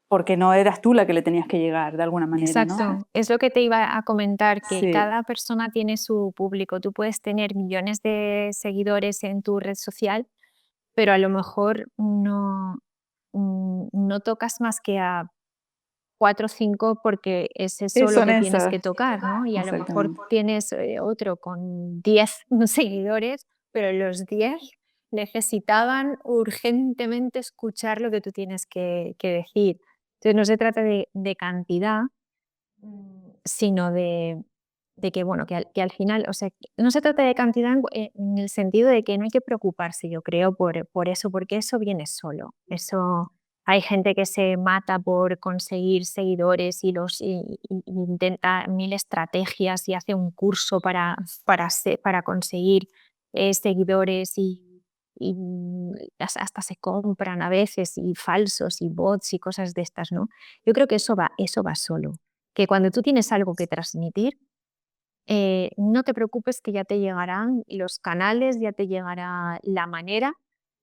porque no eras tú la que le tenías que llegar de alguna manera, ¿no? Exacto. Es lo que te iba a comentar, que Sí, cada persona tiene su público. Tú puedes tener millones de seguidores en tu red social, pero a lo mejor no tocas más que a 4 o 5 porque es eso lo Son que tienes esas, que tocar, ¿no? Y a lo mejor exactamente. tienes otro con 10 seguidores, pero los 10 necesitaban urgentemente escuchar lo que tú tienes que decir. Entonces no se trata de cantidad, sino de que, bueno, que al final, o sea, no se trata de cantidad en el sentido de que no hay que preocuparse, yo creo, por eso, porque eso viene solo. Eso, hay gente que se mata por conseguir seguidores y intenta mil estrategias y hace un curso para conseguir seguidores y hasta se compran a veces y falsos y bots y cosas de estas, ¿no? Yo creo que eso va solo. Que cuando tú tienes algo que transmitir, no te preocupes que ya te llegarán los canales, ya te llegará la manera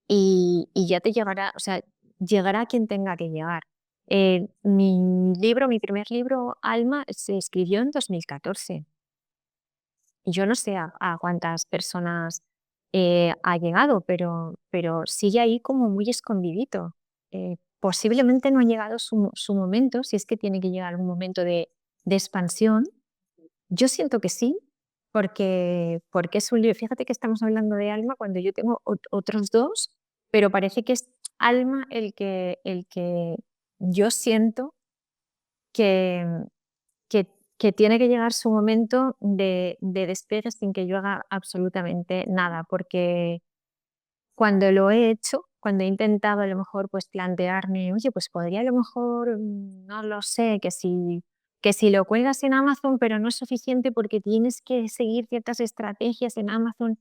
y ya te llegará, o sea, llegará quien tenga que llegar. Mi primer libro, Alma, se escribió en 2014 y yo no sé a cuántas personas ha llegado, pero sigue ahí como muy escondidito. Posiblemente no ha llegado su momento, si es que tiene que llegar un momento de expansión. Yo siento que sí, porque es un libro. Fíjate que estamos hablando de Alma cuando yo tengo otros dos, pero parece que es Alma el que yo siento que, que tiene que llegar su momento de despegue sin que yo haga absolutamente nada, porque cuando lo he hecho, cuando he intentado a lo mejor pues plantearme, oye, pues podría a lo mejor, no lo sé, que si lo cuelgas en Amazon, pero no es suficiente porque tienes que seguir ciertas estrategias en Amazon,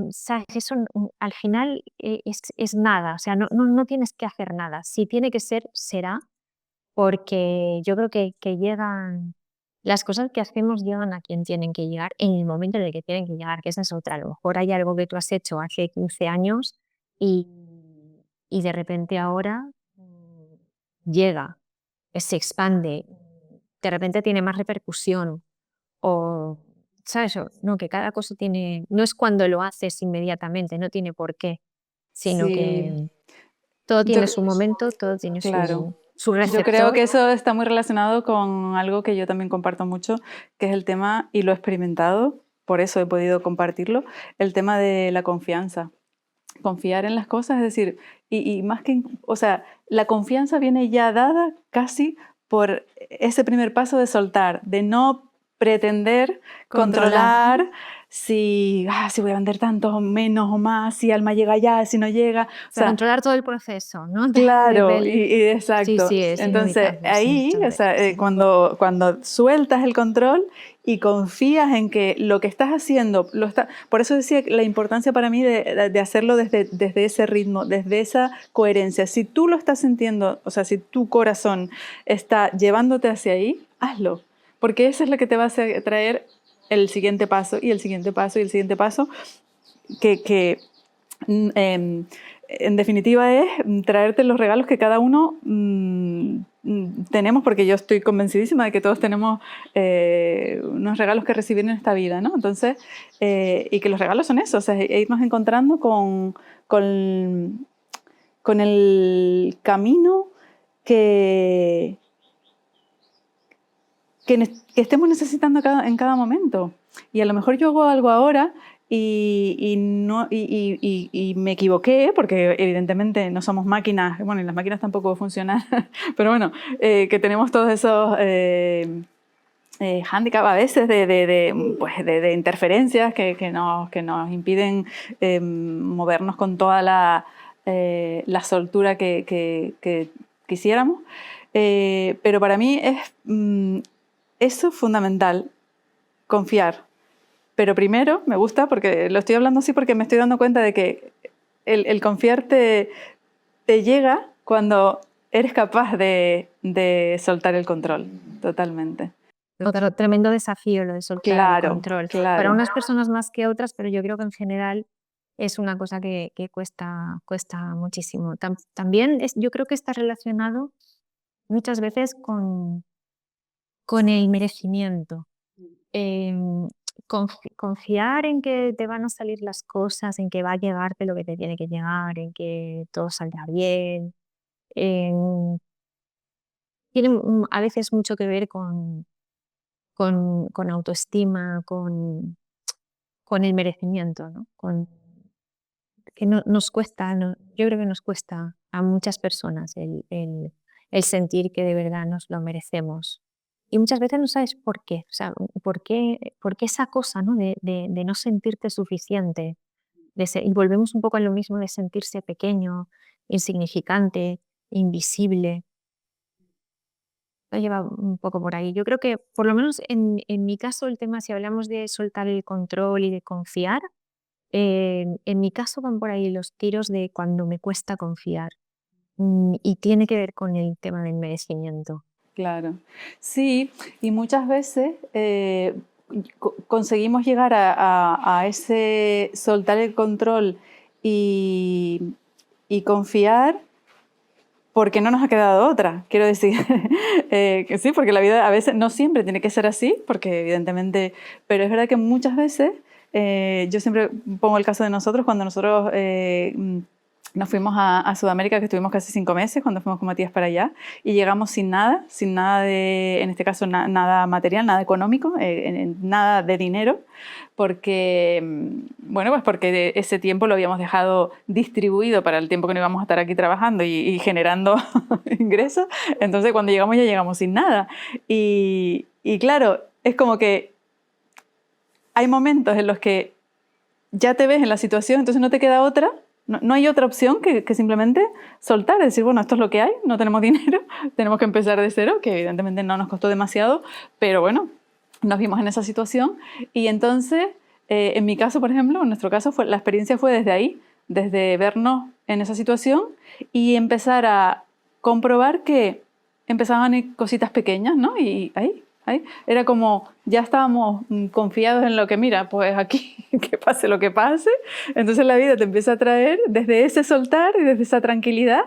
¿sabes? Eso al final es nada, o sea, no tienes que hacer nada. Si tiene que ser, será, porque yo creo que llegan, las cosas que hacemos llegan a quien tienen que llegar en el momento en el que tienen que llegar, que esa es otra. A lo mejor hay algo que tú has hecho hace 15 años y, y de repente ahora llega, se expande, de repente tiene más repercusión o, ¿sabes? No, que cada cosa tiene, no es cuando lo haces inmediatamente, no tiene por qué, sino Sí, que todo yo, tiene su momento, todo tiene claro. su Yo creo receptor. que eso está muy relacionado con algo que yo también comparto mucho, que es el tema, y lo he experimentado, por eso he podido compartirlo, el tema de la confianza. Confiar en las cosas, es decir, y más que, o sea, la confianza viene ya dada casi por ese primer paso de soltar, de no pretender Controlar. controlar si voy a vender tanto o menos o más, si Alma llega ya, si no llega. O O sea, sea, controlar todo el proceso, ¿no? Desde claro, el... Sí, exacto. sí, es Entonces inevitable, sí, ahí, muchas o sea, veces. cuando sueltas el control y confías en que lo que estás haciendo, por eso decía la importancia para mí de hacerlo desde ese ritmo, desde esa coherencia. Si tú lo estás sintiendo, o sea, si tu corazón está llevándote hacia ahí, hazlo, porque eso es lo que te va a traer el siguiente paso y el siguiente paso y el siguiente paso que en definitiva es traerte los regalos que cada uno tenemos, porque yo estoy convencidísima de que todos tenemos unos regalos que recibir en esta vida, ¿no? Entonces, y que los regalos son eso, o sea, irnos encontrando con, con el camino que, que estemos necesitando en cada momento. Y a lo mejor yo hago algo ahora y me equivoqué, porque evidentemente no somos máquinas, bueno, y las máquinas tampoco funcionan, pero bueno, que tenemos todos esos hándicap a veces de interferencias que nos impiden movernos con toda la soltura que quisiéramos. Pero para mí es eso es fundamental, confiar. Pero primero me gusta, porque lo estoy hablando así porque me estoy dando cuenta de que el confiar te llega cuando eres capaz de soltar el control, totalmente. Otro tremendo desafío lo de soltar el Claro, control. Para claro. unas personas más que otras, pero yo creo que en general es una cosa que cuesta muchísimo. También yo creo que está relacionado muchas veces con el merecimiento. Em, confiar en que te van a salir las cosas, en que va a llegarte lo que te tiene que llegar, en que todo saldrá bien. en- Tiene a veces mucho que ver con autoestima, con el merecimiento, ¿no? Que nos cuesta, yo creo que nos cuesta a muchas personas el sentir que de verdad nos lo merecemos. Y muchas veces no sabes por qué, o sea, por qué esa cosa, ¿no? De no sentirte suficiente, y volvemos un poco a lo mismo de sentirse pequeño, insignificante, invisible. Lo lleva un poco por ahí. Yo creo que, por lo menos en mi caso, el tema, si hablamos de soltar el control y de confiar, en mi caso van por ahí los tiros de cuando me cuesta confiar, y tiene que ver con el tema del merecimiento. Claro. Sí, y muchas veces conseguimos llegar a ese soltar el control y, y confiar porque no nos ha quedado otra, quiero decir. Que sí, porque la vida a veces no siempre tiene que ser así, porque evidentemente, pero es verdad que muchas veces, yo siempre pongo el caso de nosotros, cuando nosotros nos fuimos a Sudamérica, que estuvimos casi 5 meses, cuando fuimos con Matías para allá, y llegamos sin nada de, en este caso, nada material, nada económico, nada de dinero, porque, bueno, pues porque ese tiempo lo habíamos dejado distribuido para el tiempo que no íbamos a estar aquí trabajando y generando ingresos. Entonces, cuando llegamos ya llegamos sin nada. Y claro, es como que hay momentos en los que ya te ves en la situación, entonces no te queda otra, no hay otra opción que simplemente soltar, decir, bueno, esto es lo que hay, no tenemos dinero, tenemos que empezar de cero, que evidentemente no nos costó demasiado, pero bueno, nos vimos en esa situación y entonces, en mi caso, por ejemplo, en nuestro caso, la experiencia fue desde ahí, desde vernos en esa situación y empezar a comprobar que empezaban a ir cositas pequeñas, ¿no? Y ahí, era como, ya estábamos confiados en lo que, mira, pues aquí, que pase lo que pase, entonces la vida te empieza a traer desde ese soltar y desde esa tranquilidad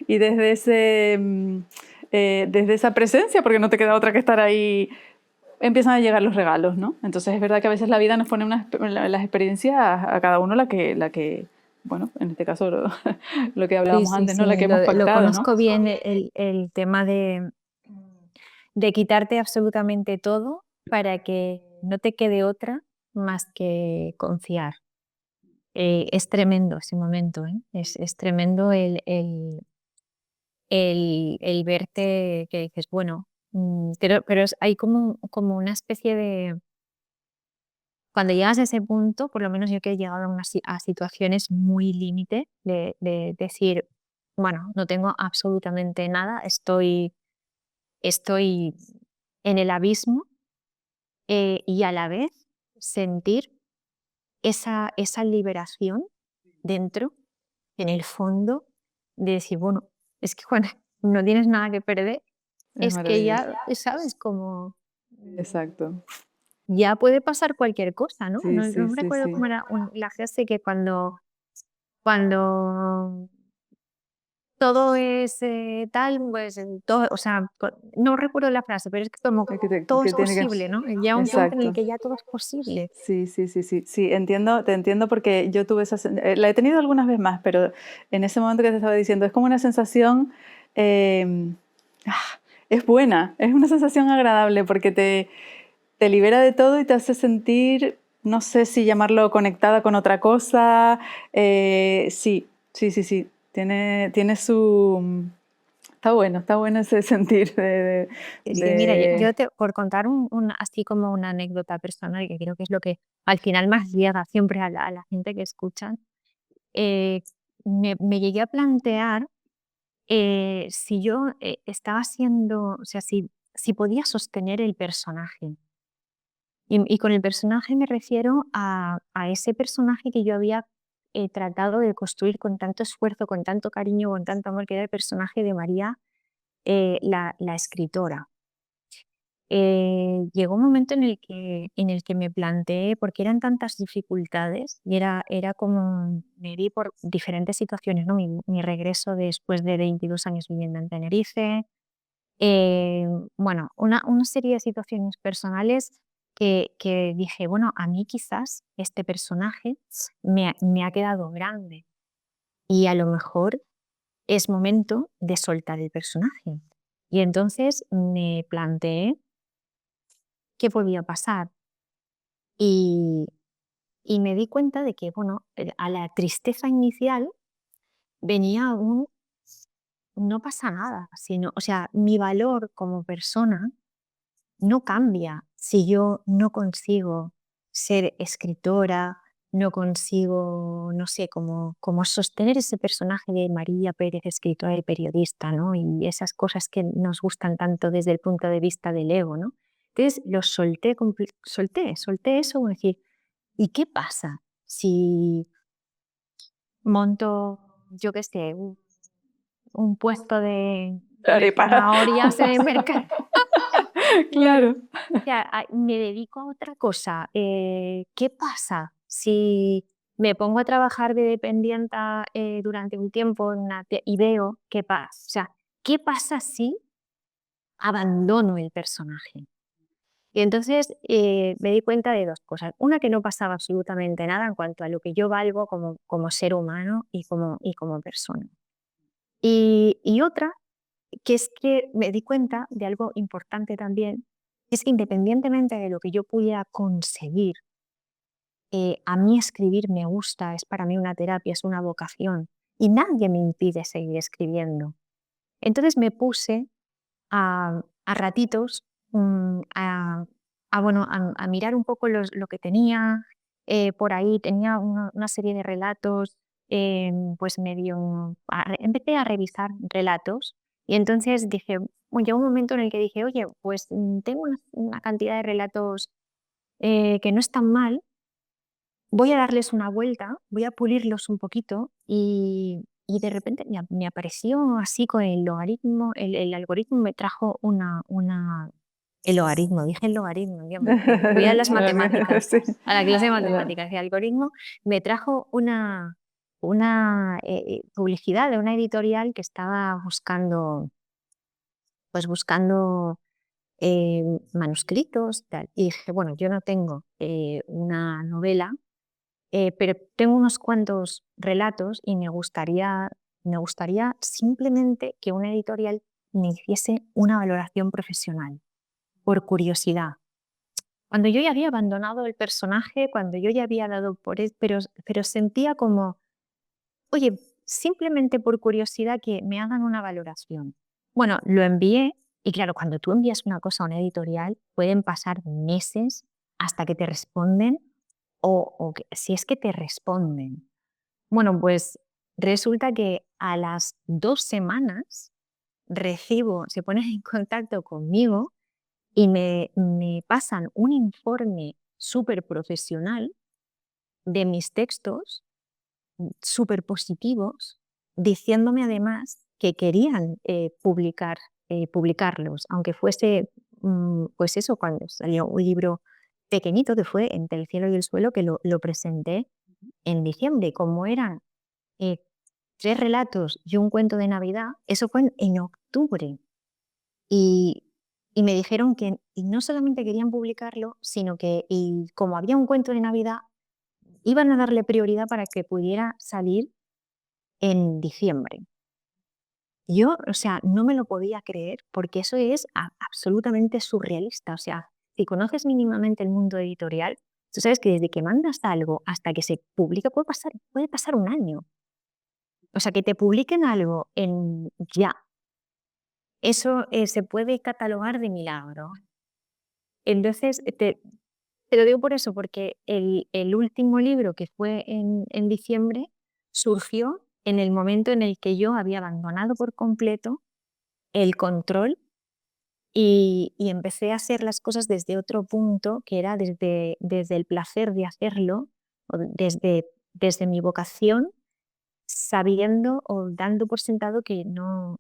y desde esa presencia, porque no te queda otra que estar ahí, empiezan a llegar los regalos, ¿no? Entonces es verdad que a veces la vida nos pone las experiencias a cada uno la que, bueno, en este caso lo que Sí, hablábamos sí, antes, ¿no? La sí, que hemos lo pactado, ¿no? conozco bien el tema de quitarte absolutamente todo para que no te quede otra más que confiar. Es tremendo ese momento, ¿eh? Es tremendo el verte que dices, bueno, pero hay como una especie de... Cuando llegas a ese punto, por lo menos yo que he llegado a situaciones muy límite de decir, bueno, no tengo absolutamente nada, estoy en el abismo, y a la vez sentir esa liberación dentro, en el fondo, de decir, bueno, es que cuando no tienes nada que perder, Es es que maravilloso. ya, ¿sabes? Como Exacto. ya puede pasar cualquier cosa, ¿no? Sí, No sí, me sí, recuerdo sí. cómo era la frase que cuando todo es tal, pues todo, o sea, no recuerdo la frase, pero es que como Que, te- todo que es tiene que... posible, ¿no? Ya un punto en el Exacto. que ya todo es posible. Sí, sí, sí, sí, sí, entiendo, te entiendo porque yo tuve la he tenido algunas veces más, pero en ese momento que te estaba diciendo, es como una sensación, eh, es buena, es una sensación agradable porque te libera de todo y te hace sentir, no sé si llamarlo conectada con otra cosa, sí, sí, sí, sí, tiene su... Está bueno ese sentir Es que mira, yo de- por contar así como una anécdota personal, que creo que es lo que al final más llega siempre a la gente que escuchan, eh, me llegué a plantear, si yo estaba siendo, o sea, si podía sostener el personaje. Y con el personaje me refiero a ese personaje que yo había tratado de construir con tanto esfuerzo, con tanto cariño, con tanto amor, que era el personaje de María, la escritora. Llegó un momento en el que me planteé, porque eran tantas dificultades y era como me vi por diferentes situaciones, ¿no? Mi regreso después de 22 años viviendo en Tenerife, bueno, una serie de situaciones personales que dije, bueno, a mí quizás este personaje me ha quedado grande y a lo mejor es momento de soltar el personaje. Y entonces me planteé qué podía pasar y, y me di cuenta de que, bueno, a la tristeza inicial venía un no pasa nada, sino, o sea, mi valor como persona no cambia si yo no consigo ser escritora, no consigo, no sé, como sostener ese personaje de María Pérez, escritora y periodista, ¿no? Y esas cosas que nos gustan tanto desde el punto de vista del ego, ¿no? Entonces lo solté, solté eso, como decir, ¿y qué pasa si monto, yo qué sé, un puesto de Arepa. zanahorias en el mercado? Claro. Claro. O sea, me dedico a otra cosa. ¿Qué pasa si me pongo a trabajar de dependienta durante un tiempo y veo qué pasa? O sea, ¿qué pasa si abandono el personaje? Y entonces me di cuenta de dos cosas. Una, que no pasaba absolutamente nada en cuanto a lo que yo valgo como ser humano y como persona. Y otra, que es que me di cuenta de algo importante también, que es que independientemente de lo que yo pudiera conseguir, a mí escribir me gusta, es para mí una terapia, es una vocación, y nadie me impide seguir escribiendo. Entonces me puse a ratitos bueno, a mirar un poco lo que tenía. Por ahí tenía una serie de relatos, pues medio, empecé a revisar relatos y entonces dije, bueno, llegó un momento en el que dije, oye, pues tengo una cantidad de relatos que no están mal, voy a darles una vuelta, voy a pulirlos un poquito y de repente me apareció así con el logaritmo, el algoritmo me trajo el logaritmo, dije el logaritmo, Dios mío, voy a las matemáticas, Sí. a la clase de Claro. matemáticas, el algoritmo me trajo una publicidad de una editorial que estaba buscando eh, manuscritos, tal. Y dije, bueno, yo no tengo una novela, pero tengo unos cuantos relatos y me gustaría simplemente que una editorial me hiciese una valoración profesional, por curiosidad. Cuando yo ya había abandonado el personaje, cuando yo ya había dado por él, pero sentía como, oye, simplemente por curiosidad que me hagan una valoración. Bueno, lo envié y claro, cuando tú envías una cosa a una editorial, pueden pasar meses hasta que te responden o si es que te responden. Bueno, pues resulta que a las 2 semanas se ponen en contacto conmigo y me pasan un informe súper profesional de mis textos, súper positivos, diciéndome además que querían publicarlos, aunque fuese, pues eso, cuando salió un libro pequeñito que fue Entre el cielo y el suelo, que lo presenté en diciembre, y como eran eh, 3 relatos y un cuento de Navidad, eso fue en octubre. Y, y me dijeron que y no solamente querían publicarlo, sino que y como había un cuento de Navidad, iban a darle prioridad para que pudiera salir en diciembre. Yo, o sea, no me lo podía creer porque eso es absolutamente surrealista. O sea, si conoces mínimamente el mundo editorial, tú sabes que desde que mandas algo hasta que se publica puede pasar un año. O sea, que te publiquen algo ya, eso se puede catalogar de milagro. Entonces, te lo digo por eso, porque el último libro que fue en diciembre surgió en el momento en el que yo había abandonado por completo el control y empecé a hacer las cosas desde otro punto, que era desde el placer de hacerlo, o desde mi vocación, sabiendo o dando por sentado que no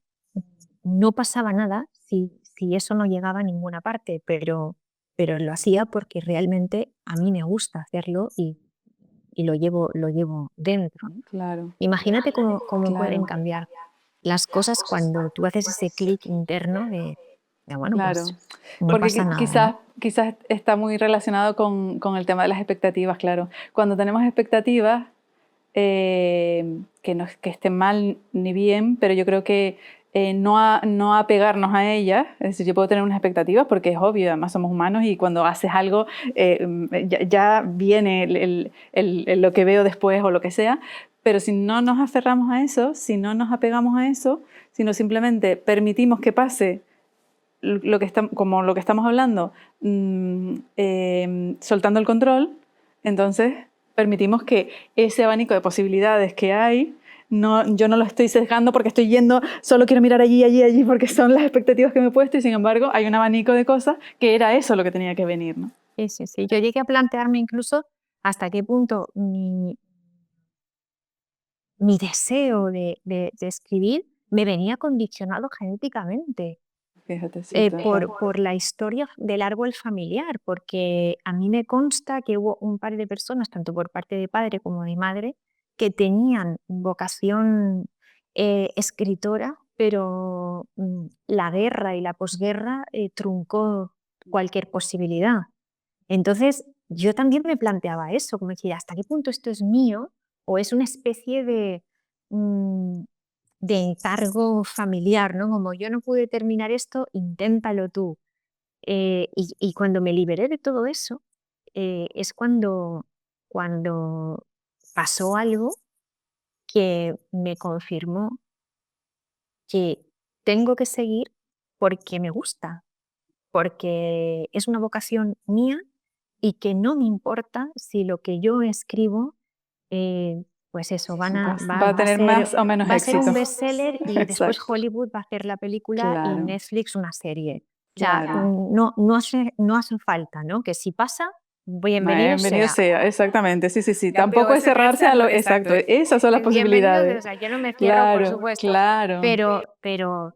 pasaba nada si eso no llegaba a ninguna parte, pero lo hacía porque realmente a mí me gusta hacerlo y lo llevo dentro, ¿no? Claro, Imagínate cómo pueden claro. cambiar las cosas cuando tú haces ese clic interno Ya, bueno, Claro, pues no porque pasa nada, ¿no? quizás está muy relacionado con el tema de las expectativas, claro. Cuando tenemos expectativas, que no es que estén mal ni bien, pero yo creo que no apegarnos a ellas, es decir, yo puedo tener unas expectativas porque es obvio, además somos humanos y cuando haces algo ya viene lo que veo después o lo que sea, pero si no nos aferramos a eso, si no nos apegamos a eso, sino simplemente permitimos que pase lo que como lo que estamos hablando, soltando el control, entonces permitimos que ese abanico de posibilidades que hay, yo no lo estoy sesgando porque estoy yendo, solo quiero mirar allí, allí, allí, porque son las expectativas que me he puesto y sin embargo hay un abanico de cosas que era eso lo que tenía que venir, ¿no? Sí, sí, sí. Yo llegué a plantearme incluso hasta qué punto mi deseo de escribir me venía condicionado genéticamente. Fíjate, sí, total. Por la historia del árbol familiar, porque a mí me consta que hubo un par de personas, tanto por parte de padre como de madre, que tenían vocación escritora, pero la guerra y la posguerra truncó cualquier posibilidad. Entonces, yo también me planteaba eso, como decir, ¿hasta qué punto esto es mío o es una especie mm, de encargo familiar, ¿no? Como yo no pude terminar esto, inténtalo tú. Y cuando me liberé de todo eso, es cuando pasó algo que me confirmó que tengo que seguir porque me gusta, porque es una vocación mía y que no me importa si lo que yo escribo, pues eso, Va a tener más o menos va a ser un éxito. bestseller y después Exacto. Hollywood va a hacer la película y Claro, Netflix una serie. O sea, claro. no hace falta, ¿no? Que si pasa, bienvenido Bienvenido sea. sea, exactamente, sí, sí, sí. Ya, pero Tampoco es cerrarse a lo exacto, exacto, esas son las bienvenido, posibilidades. o sea, yo no me cierro, por Claro, supuesto, claro. pero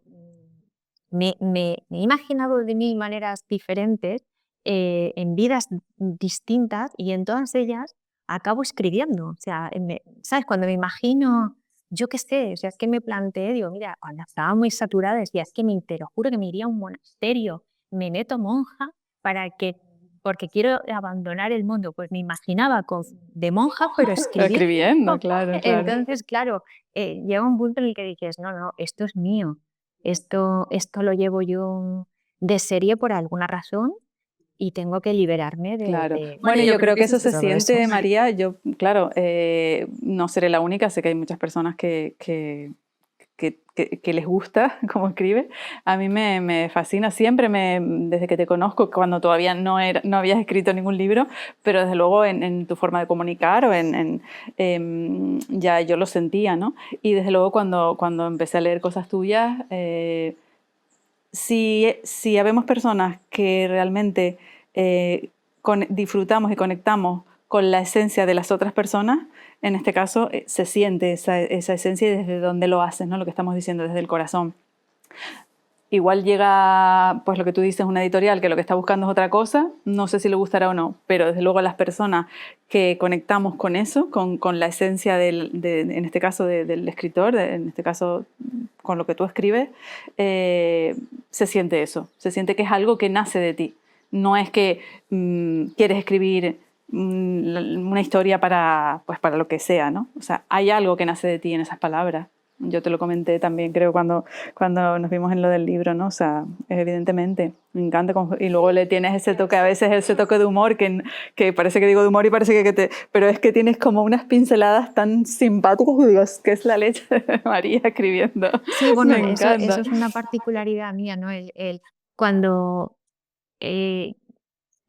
me he imaginado de mil maneras diferentes, en vidas distintas y en todas ellas acabo escribiendo. O sea, ¿sabes? Cuando me imagino, yo qué sé, o sea, es que me planteé, digo, mira, cuando estaba muy saturada decía, es que te lo juro que me iría a un monasterio, me meto monja para que, porque quiero abandonar el mundo. Pues me imaginaba de monja, pero escribiendo. Escribiendo, claro, claro. Entonces, claro, llega un punto en el que dices, no, no, esto es mío. Esto lo llevo yo de serie por alguna razón y tengo que liberarme Claro. bueno, Bueno, yo yo creo creo que que es eso eso, se todo eso. siente, María. Yo, claro, no seré la única, sé que hay muchas personas que les gusta cómo escribe. A mí me fascina siempre, desde que te conozco, cuando todavía no habías escrito ningún libro, pero desde luego en tu forma de comunicar o ya yo lo sentía, ¿no? Y desde luego cuando empecé a leer cosas tuyas, si habemos personas que realmente disfrutamos y conectamos con la esencia de las otras personas, en este caso se siente esa esencia y desde donde lo haces, ¿no? Lo que estamos diciendo, desde el corazón. Igual llega, pues lo que tú dices, una editorial que lo que está buscando es otra cosa, no sé si le gustará o no, pero desde luego las personas que conectamos con eso, con la esencia en este caso del escritor, en este caso con lo que tú escribes, se siente eso, se siente que es algo que nace de ti. No es que quieres escribir una historia para lo que sea, ¿no? O sea, hay algo que nace de ti en esas palabras. Yo te lo comenté también, creo, cuando nos vimos en lo del libro, ¿no? O sea, evidentemente, me encanta. Y luego le tienes ese toque, a veces ese toque de humor, que parece que digo de humor y parece pero es que tienes como unas pinceladas tan simpáticas y digo, que es la leche de María escribiendo. Sí, bueno, Me eso encanta. es una particularidad mía, ¿no? Cuando eh,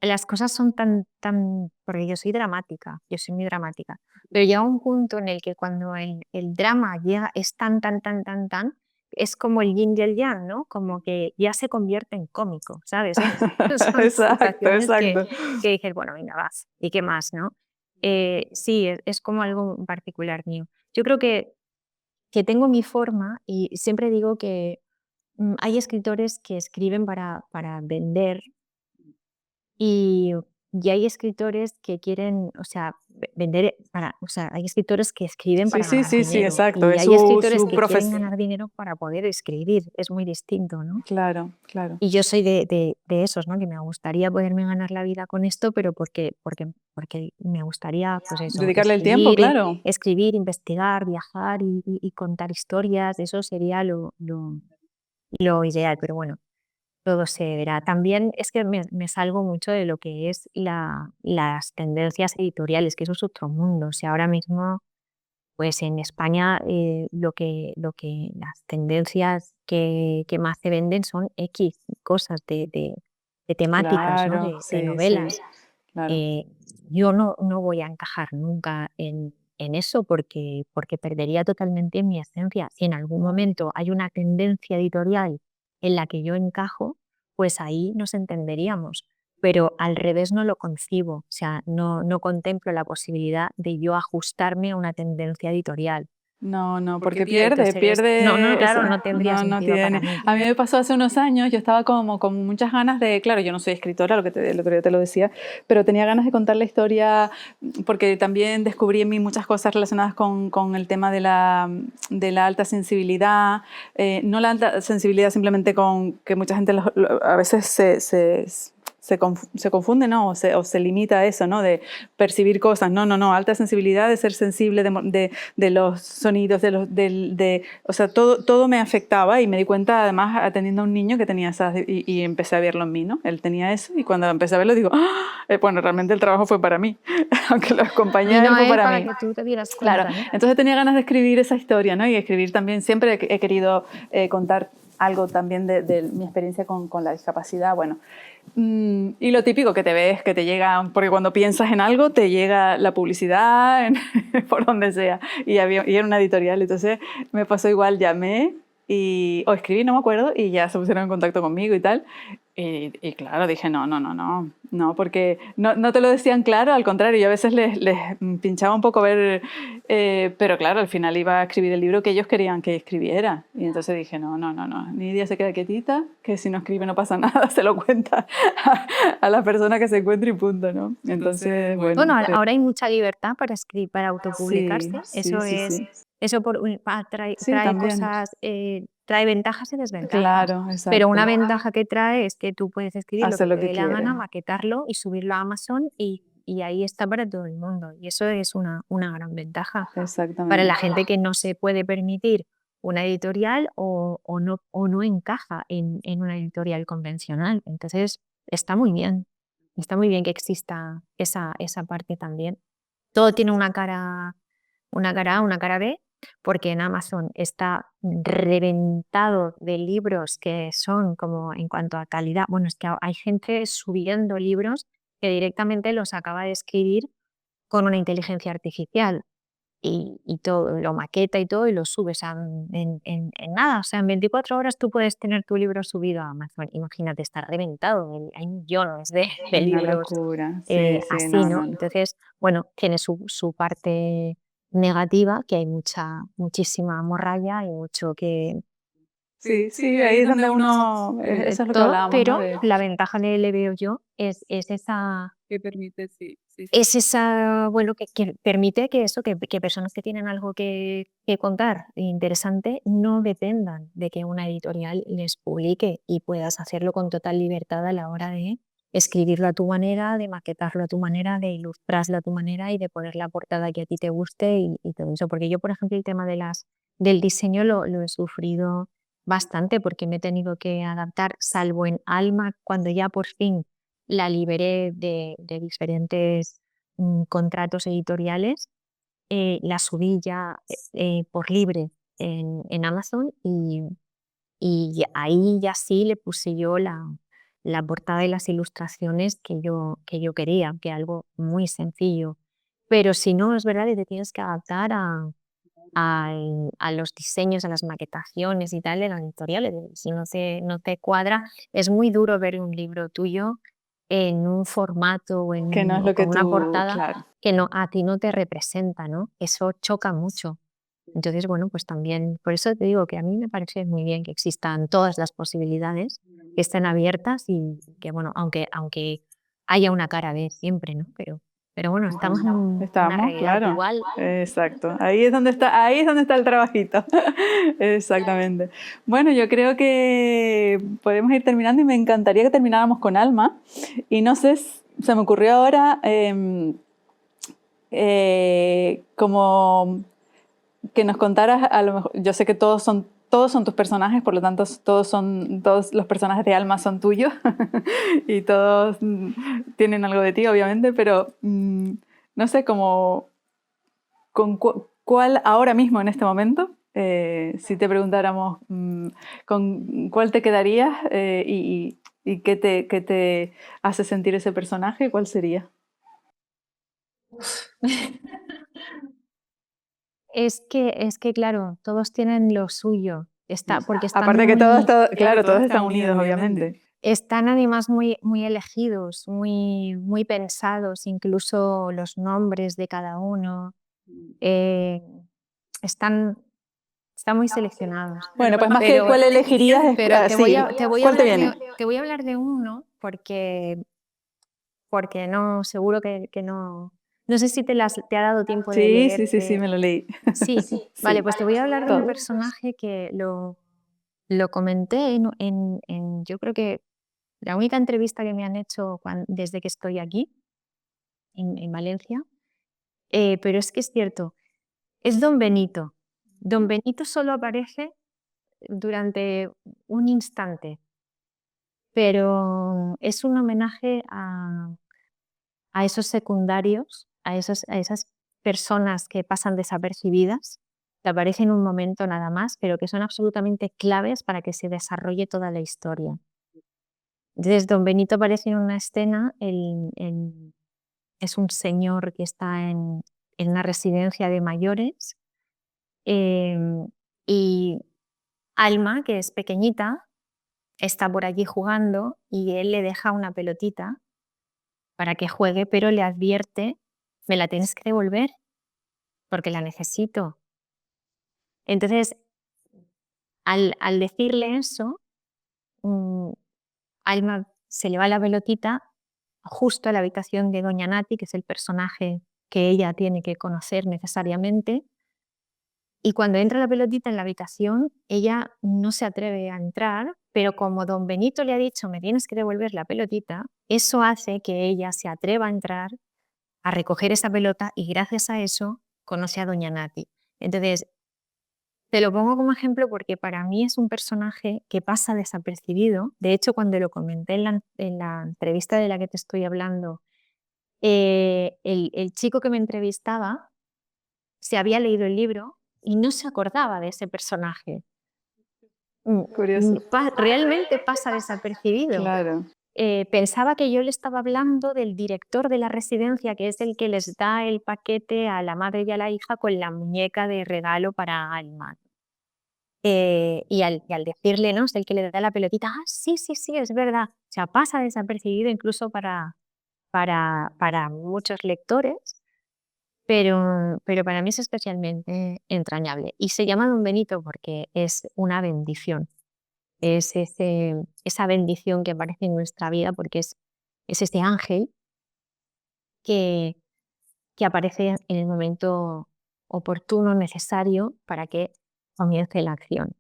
las cosas son porque yo soy dramática, yo soy muy dramática, pero llega un punto en el que cuando el drama llega, es tan, es como el yin y el yang, ¿no? Como que ya se convierte en cómico, ¿sabes? Son Exacto, situaciones exacto. que dices, bueno, venga, vas, ¿y qué más, no? Sí, es como algo particular mío. Yo creo que tengo mi forma y siempre digo que hay escritores que escriben para vender y y hay escritores que quieren, o sea, vender o sea, hay escritores que escriben Sí, para sí, ganar sí, sí, dinero exacto. y Es hay escritores su que quieren profesión. ganar dinero para poder escribir. Es muy distinto, ¿no? Claro, claro. Y yo soy de esos, ¿no? Que me gustaría poderme ganar la vida con esto, pero porque me gustaría, pues eso, Dedicarle el tiempo, claro. escribir, investigar, viajar y contar historias. Eso sería lo ideal, pero bueno, todo se verá. También es que me salgo mucho de lo que es las tendencias editoriales, que eso es otro mundo. O sea, ahora mismo, pues en España lo que las tendencias que más se venden son X cosas de temáticas, ¿no? Claro, De sí, sí, novelas. claro. Eh, yo no voy a encajar nunca en eso porque perdería totalmente mi esencia. Si en algún momento hay una tendencia editorial en la que yo encajo, pues ahí nos entenderíamos. Pero al revés no lo concibo, o sea, no contemplo la posibilidad de yo ajustarme a una tendencia editorial. No, no, porque Entonces, no, pierde claro, esa, no tendría no, no sentido para tiene. mí. A mí me pasó hace unos años, yo estaba como con muchas ganas de, claro, yo no soy escritora, el otro día te lo decía, pero tenía ganas de contar la historia porque también descubrí en mí muchas cosas relacionadas con el tema de la alta sensibilidad, no la alta sensibilidad simplemente con que mucha gente a veces se confunde, ¿no? O se limita a eso, ¿no? De percibir cosas. No, no, no. Alta sensibilidad de ser sensible de los sonidos, o sea, todo me afectaba y me di cuenta además atendiendo a un niño que tenía esas y empecé a verlo en mí, ¿no? Él tenía eso y cuando empecé a verlo digo, ¡ah! Bueno, realmente el trabajo fue para mí, aunque lo acompañé Y a él no fue a él para para mí. que tú te dieras Claro, cuenta, ¿no? entonces tenía ganas de escribir esa historia, ¿no? Y escribir también, siempre he querido contar algo también de mi experiencia con la discapacidad, bueno. Y lo típico que te ves, que te llega, porque cuando piensas en algo te llega la publicidad por donde sea. Y era una editorial, entonces me pasó igual, llamé o escribí, no me acuerdo, y ya se pusieron en contacto conmigo y tal. Y claro, dije, no, no, no, no, no, porque no te lo decían claro, al contrario, yo a veces les pinchaba un poco ver, pero claro, al final iba a escribir el libro que ellos querían que escribiera. Y entonces dije, no, no, no, no, Nidia se queda quietita, que si no escribe no pasa nada, se lo cuenta a la persona que se encuentre y punto, ¿no? Entonces, bueno, Bueno, ahora hay mucha libertad para escribir, para sí, autopublicarse. sí, sí, sí. Eso Sí, trae también. cosas, trae ventajas y desventajas. Claro, Pero exacto. una ventaja que trae es que tú puedes escribir lo Hace que lo te que dé la quiere. gana, maquetarlo y subirlo a Amazon y ahí está para todo el mundo. Y eso es una gran ventaja para la Exactamente. gente que no se puede permitir una editorial o no encaja en una editorial convencional. Entonces, está muy bien. Está muy bien que exista esa parte también. Todo tiene una cara A, una cara B, porque en Amazon está reventado de libros que son como en cuanto a calidad. Bueno, es que hay gente subiendo libros que directamente los acaba de escribir con una inteligencia artificial y todo, lo maqueta y todo y lo subes en nada. O sea, en 24 horas tú puedes tener tu libro subido a Amazon. Imagínate, está reventado. Hay millones de Una libros locura. Sí, sí, así, no, ¿no? no, no. Entonces, bueno, tiene su parte negativa, que hay muchísima morralla y mucho que Sí, sí, ahí es donde uno, eso es lo que todo, hablábamos, ¿no? pero la ventaja que le veo yo es esa Que permite, sí, sí, sí. es esa, bueno, que permite que eso, que personas que tienen algo que contar interesante no dependan de que una editorial les publique y puedas hacerlo con total libertad a la hora de escribirlo a tu manera, de maquetarlo a tu manera, de ilustrarlo a tu manera y de poner la portada que a ti te guste y todo eso. Porque yo, por ejemplo, el tema del diseño lo he sufrido bastante porque me he tenido que adaptar, salvo en Alma, cuando ya por fin la liberé de diferentes contratos editoriales, la subí ya por libre en Amazon y ahí ya sí le puse yo la portada y las ilustraciones que yo quería, que algo muy sencillo. Pero si no, es verdad que te tienes que adaptar a los diseños, a las maquetaciones y tal de las editoriales. Si no te cuadra, es muy duro ver un libro tuyo en un formato Que no es o lo que con una tú, portada claro. que a ti no te representa, ¿no? Eso choca mucho. Entonces, bueno, pues también, por eso te digo que a mí me parece muy bien que existan todas las posibilidades, que estén abiertas y que, bueno, aunque haya una cara B siempre, ¿no? Pero bueno, estamos en una Estamos, realidad claro. igual. Exacto. Ahí es donde está el trabajito. Exactamente. Bueno, yo creo que podemos ir terminando y me encantaría que termináramos con Alma. Y no sé, se me ocurrió ahora como que nos contaras, a lo mejor, yo sé que todos son tus personajes, por lo tanto todos los personajes de Alma son tuyos y todos tienen algo de ti, obviamente, pero no sé, como con cuál ahora mismo en este momento, si te preguntáramos con cuál te quedarías y qué te hace sentir ese personaje, ¿cuál sería? Es que claro, todos tienen lo suyo. Porque están Aparte que claro, claro, todos están unidos, obviamente. están además muy elegidos, muy pensados, incluso los nombres de cada uno. eh, están, están muy seleccionados. Bueno, pues más que Pero, cuál elegirías, pero sí, ¿cuál te viene? te voy a hablar de uno porque no, seguro que no. No sé si te ha dado tiempo de Sí, sí, sí, sí, leerte. me lo leí. Sí, vale, Sí, pues te voy a hablar de un todo. personaje que lo comenté yo creo que la única entrevista que me han hecho desde que estoy aquí, en Valencia, pero es que es cierto, es Don Benito. Don Benito solo aparece durante un instante, pero es un homenaje a esos secundarios, a esas personas que pasan desapercibidas, que aparecen un momento nada más, pero que son absolutamente claves para que se desarrolle toda la historia. Entonces, Don Benito aparece en una escena, es un señor que está en una residencia de mayores, y Alma, que es pequeñita, está por allí jugando y él le deja una pelotita para que juegue, pero le advierte: "Me la tienes que devolver porque la necesito". Entonces, al decirle eso, mm, Alma se le va la pelotita justo a la habitación de Doña Nati, que es el personaje que ella tiene que conocer necesariamente, y cuando entra la pelotita en la habitación, ella no se atreve a entrar, pero como don Benito le ha dicho: "Me tienes que devolver la pelotita", eso hace que ella se atreva a entrar, a recoger esa pelota y gracias a eso conoce a Doña Nati. Entonces, te lo pongo como ejemplo porque para mí es un personaje que pasa desapercibido. De hecho, cuando lo comenté en la entrevista de la que te estoy hablando, el chico que me entrevistaba se había leído el libro y no se acordaba de ese personaje. Curioso. Realmente pasa desapercibido. Claro. Pensaba que yo le estaba hablando del director de la residencia, que es el que les da el paquete a la madre y a la hija con la muñeca de regalo para Alma. Y al decirle, ¿no? Es el que le da la pelotita: "Ah, sí, sí, sí, es verdad". O sea, pasa desapercibido incluso para muchos lectores, pero para mí es especialmente entrañable. Y se llama Don Benito porque es una bendición. Es esa bendición que aparece en nuestra vida porque es ese ángel que, que aparece en el momento oportuno, necesario, para que comience la acción,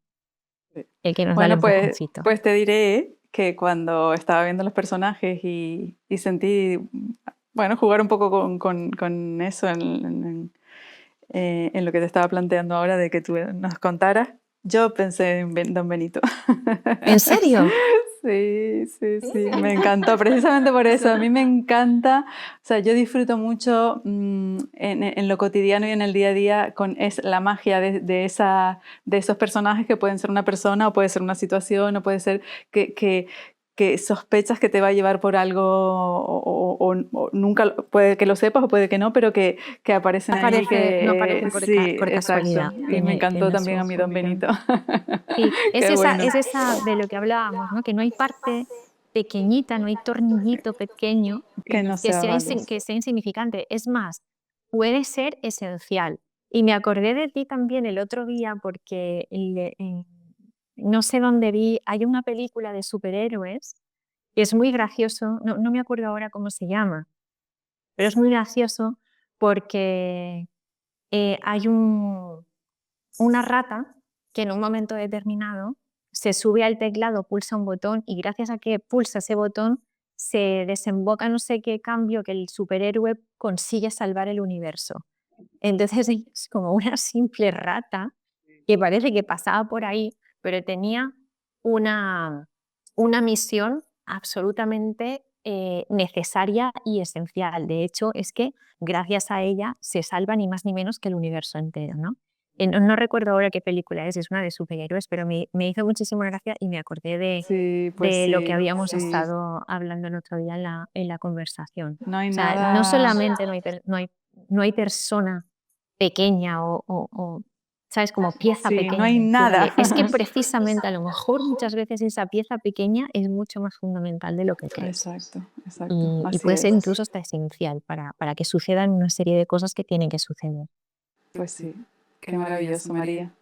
el que nos da el Bueno, empujoncito. pues te diré que cuando estaba viendo los personajes y sentí, bueno, jugar un poco con eso en lo que te estaba planteando ahora de que tú nos contaras, yo pensé en Don Benito. ¿En serio? Sí, sí, sí, me encantó, precisamente por eso, a mí me encanta, o sea, yo disfruto mucho en lo cotidiano y en el día a día con la magia de esos personajes que pueden ser una persona o puede ser una situación o puede ser que sospechas que te va a llevar por algo o nunca, puede que lo sepas o puede que no, pero que aparecen ahí No aparece sí, por exacto, casualidad. y me encantó Tienes también a mi Don razón. Benito. Sí, Qué bueno. es esa de lo que hablábamos, ¿no? Que no hay parte pequeñita, no hay tornillito pequeño Que no sea válido. que sea insignificante. Es más, puede ser esencial. Y me acordé de ti también el otro día porque no sé dónde vi, hay una película de superhéroes Es muy gracioso, no me acuerdo ahora cómo se llama, pero es muy gracioso porque hay una rata que en un momento determinado se sube al teclado, pulsa un botón y gracias a que pulsa ese botón se desemboca no sé qué cambio que el superhéroe consigue salvar el universo. Entonces es como una simple rata que parece que pasaba por ahí, pero tenía una, una misión absolutamente necesaria y esencial. De hecho, es que gracias a ella se salva ni más ni menos que el universo entero, ¿no? No recuerdo ahora qué película es una de superhéroes, pero me hizo muchísima gracia y me acordé Sí, pues de lo que sí, habíamos sí. estado hablando el otro día en la conversación. No hay O sea, no nada. solamente no hay persona pequeña o, ¿sabes? Como pieza Sí, no pequeña hay en el nada. puzzle. Es que precisamente a lo mejor muchas veces esa pieza pequeña es mucho más fundamental de lo que crees. Exacto, exacto. Y Así puede ser es. incluso hasta esencial para que sucedan una serie de cosas que tienen que suceder. Pues sí. Qué maravilloso, María.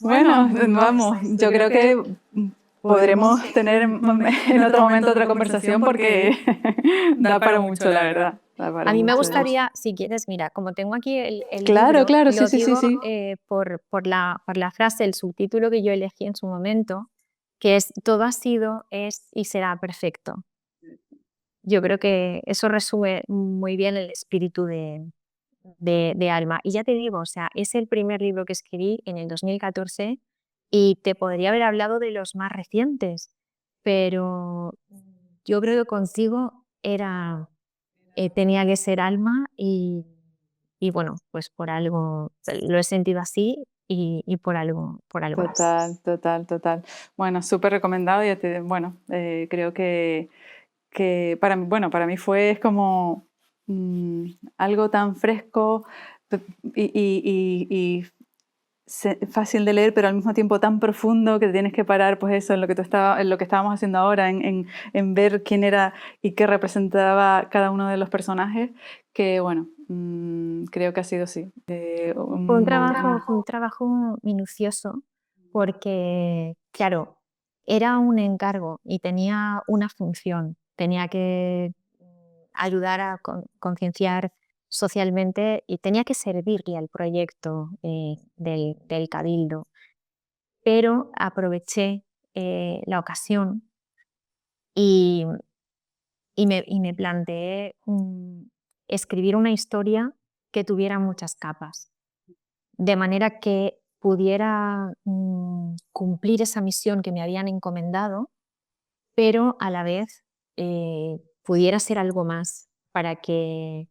Bueno, vamos, yo creo que podremos tener en otro momento otra conversación porque da para mucho, la verdad. Da para A mí me mucho. gustaría, si quieres, mira, como tengo aquí el Claro, libro, claro, sí, lo sí, sí, digo sí. por la frase, el subtítulo que yo elegí en su momento, que es todo ha sido, es y será perfecto. Yo creo que eso resume muy bien el espíritu de Alma. Y ya te digo, o sea, es el primer libro que escribí en el 2014 y te podría haber hablado de los más recientes, pero yo creo que contigo tenía que ser Alma y bueno, pues por algo lo he sentido así y por algo es. Total, total, total. Bueno, súper recomendado. Bueno, creo que para mí, bueno, para mí fue es como algo tan fresco pe- y fácil de leer, pero al mismo tiempo tan profundo que te tienes que parar, pues eso, en lo que estábamos haciendo ahora, en ver quién era y qué representaba cada uno de los personajes, que bueno, creo que ha sido sí. Fue un trabajo minucioso porque, claro, era un encargo y tenía una función. Tenía que ayudar a concienciar socialmente y tenía que servirle al proyecto del Cabildo. Pero aproveché la ocasión y, y me planteé escribir una historia que tuviera muchas capas de manera que pudiera cumplir esa misión que me habían encomendado, pero a la vez pudiera ser algo más para que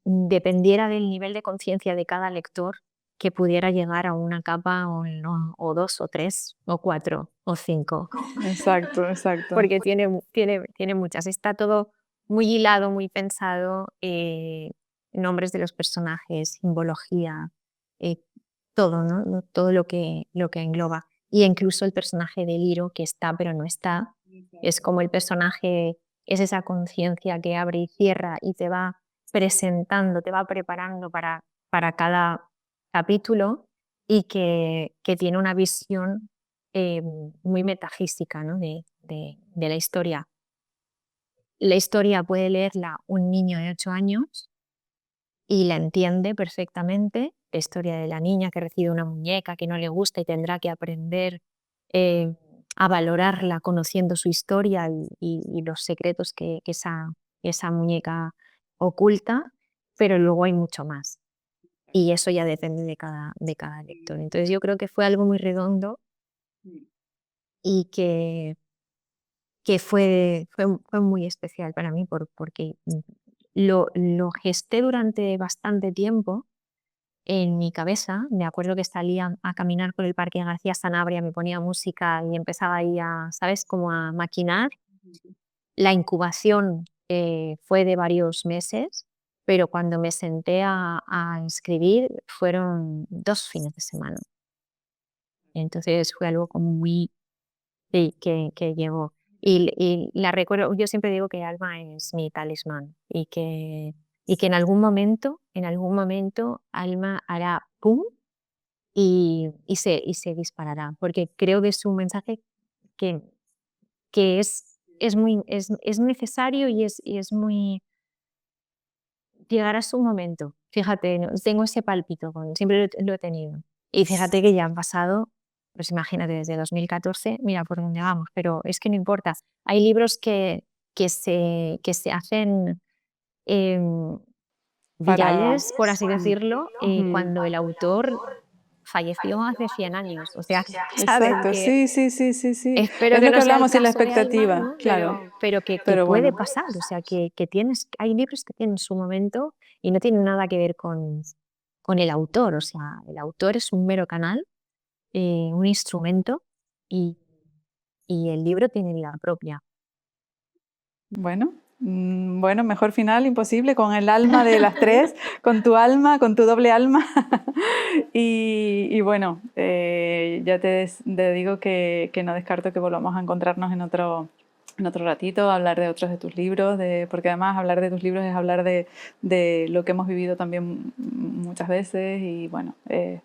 dependiera del nivel de conciencia de cada lector que pudiera llegar a una capa o dos o tres o cuatro o cinco, Exacto, exacto. porque tiene muchas. Está todo muy hilado, muy pensado, nombres de los personajes, simbología, eh, todo, ¿no? Todo lo que engloba. Y incluso el personaje de Liro, que está pero no está, es como el personaje, es esa conciencia que abre y cierra y te va presentando, te va preparando para cada capítulo y que tiene una visión eh, muy metafísica, ¿no? De la historia. La historia puede leerla un niño de 8 años y la entiende perfectamente, la historia de la niña que recibe una muñeca que no le gusta y tendrá que aprender eh, a valorarla conociendo su historia y los secretos que esa muñeca oculta, pero luego hay mucho más. Y eso ya depende de cada lector. Entonces yo creo que fue algo muy redondo y que fue muy especial para mí porque lo gesté durante bastante tiempo en mi cabeza. Me acuerdo que salía a caminar por el Parque García Sanabria, me ponía música y empezaba ahí a, ¿sabes?, como a maquinar. La incubación fue de varios meses, pero cuando me senté a escribir fueron 2 fines de semana. Entonces fue algo como muy sí, que llegó. Y la recuerdo, yo siempre digo que Alma es mi talismán y que en algún momento Alma hará pum y se disparará, porque creo que es un mensaje que, que es es necesario y es muy... Llegará su momento. Fíjate, tengo ese pálpito, siempre lo he tenido. Y fíjate que ya han pasado, pues imagínate, desde 2014, mira por dónde vamos, pero es que no importa. Hay libros que se hacen em, Para... virales, por así decirlo, Ujú. cuando el autor falleció hace 100 años. O sea, ¿sabes? Exacto, Que sí, sí, sí, sí, sí. espero Es que lo que no sea el hablamos y la caso de Alma, expectativa, ¿no? claro. Pero que Pero puede bueno, pasar. O sea, hay libros que tienen su momento y no tienen nada que ver con el autor. O sea, el autor es un mero canal, un instrumento y, y el libro tiene vida propia. bueno, bueno, mejor final imposible con el alma de las tres, con tu alma, con tu doble alma. Y bueno, ya te digo que no descarto que volvamos a encontrarnos en otro ratito, a hablar de otros de tus libros, porque además hablar de tus libros es hablar de lo que hemos vivido también muchas veces y bueno, es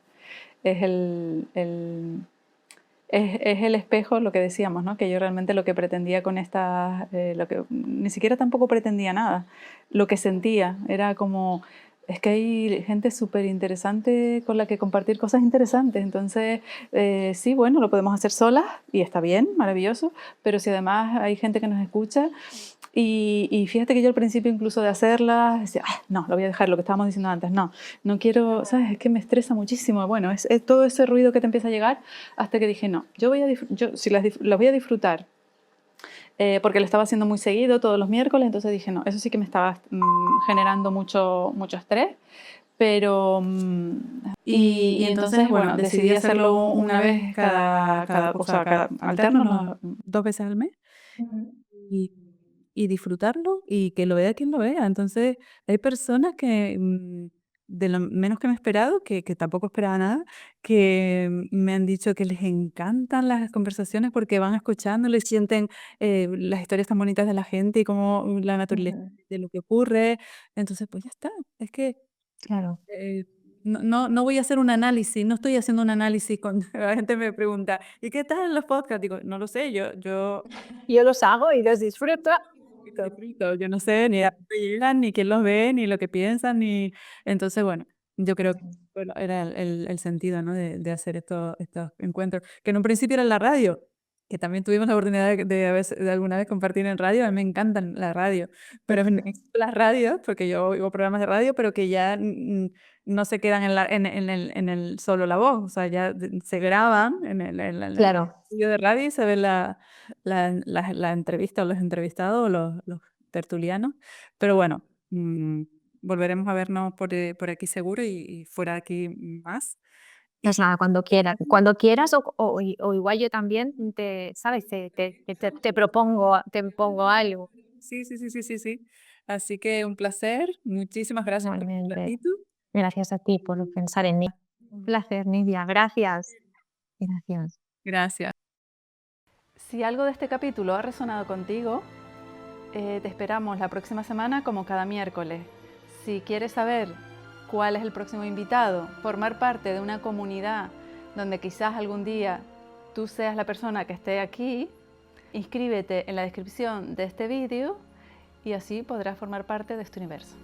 es el espejo, lo que decíamos, ¿no? Que yo realmente lo que pretendía con estas, lo que ni siquiera tampoco pretendía nada, lo que sentía era como, es que hay gente súper interesante con la que compartir cosas interesantes, entonces sí, bueno, lo podemos hacer solas y está bien, maravilloso, pero si además hay gente que nos escucha y fíjate que yo al principio incluso de hacerlas decía, "Ah, no, lo voy a dejar, lo que estábamos diciendo antes, no, no quiero, ¿sabes? Es que me estresa muchísimo, bueno, es todo ese ruido que te empieza a llegar hasta que dije, no, yo si las voy a disfrutar, porque lo estaba haciendo muy seguido todos los miércoles, entonces dije, no, eso sí que me estaba generando mucho estrés, pero... y entonces, bueno, decidí hacerlo una vez o sea, alterno, ¿no? 2 veces al mes Ujú. y, y disfrutarlo y que lo vea quien lo vea. Entonces, hay personas que, de lo menos que me he esperado, que tampoco esperaba nada, que me han dicho que les encantan las conversaciones porque van escuchando, les sienten las historias tan bonitas de la gente y como la naturaleza Ujú. de lo que ocurre. Entonces, pues ya está. Es que Claro. no voy a hacer un análisis, no estoy haciendo un análisis cuando la gente me pregunta, ¿y qué tal en los podcasts? Digo, no lo sé, yo Yo los hago y los disfruto. disfruto, yo no sé ni a dónde llegan, ni quién los ve, ni lo que piensan, ni... Entonces, bueno, yo creo que bueno, era el sentido, ¿no? de hacer estos encuentros, que en un principio era en la radio, que también tuvimos la oportunidad de alguna vez compartir en radio, a mí me encantan la radio, pero las radios, porque yo oigo programas de radio, pero que ya no se quedan en el solo la voz, o sea, ya se graban en el Claro. estudio de radio y se ve la entrevista o los entrevistados o los tertulianos. Pero bueno, volveremos a vernos por aquí seguro y fuera de aquí más. Pues Y nada, cuando quieras o igual yo también ¿sabes? Te pongo algo. sí, sí, sí, sí, sí, sí. Así que un placer. Muchísimas gracias por este Igualmente. ratito. Gracias a ti por pensar en mí. Un placer, Nidia. Gracias. Gracias. Gracias. Si algo de este capítulo ha resonado contigo, te esperamos la próxima semana como cada miércoles. Si quieres saber cuál es el próximo invitado, formar parte de una comunidad donde quizás algún día tú seas la persona que esté aquí, inscríbete en la descripción de este vídeo y así podrás formar parte de este universo.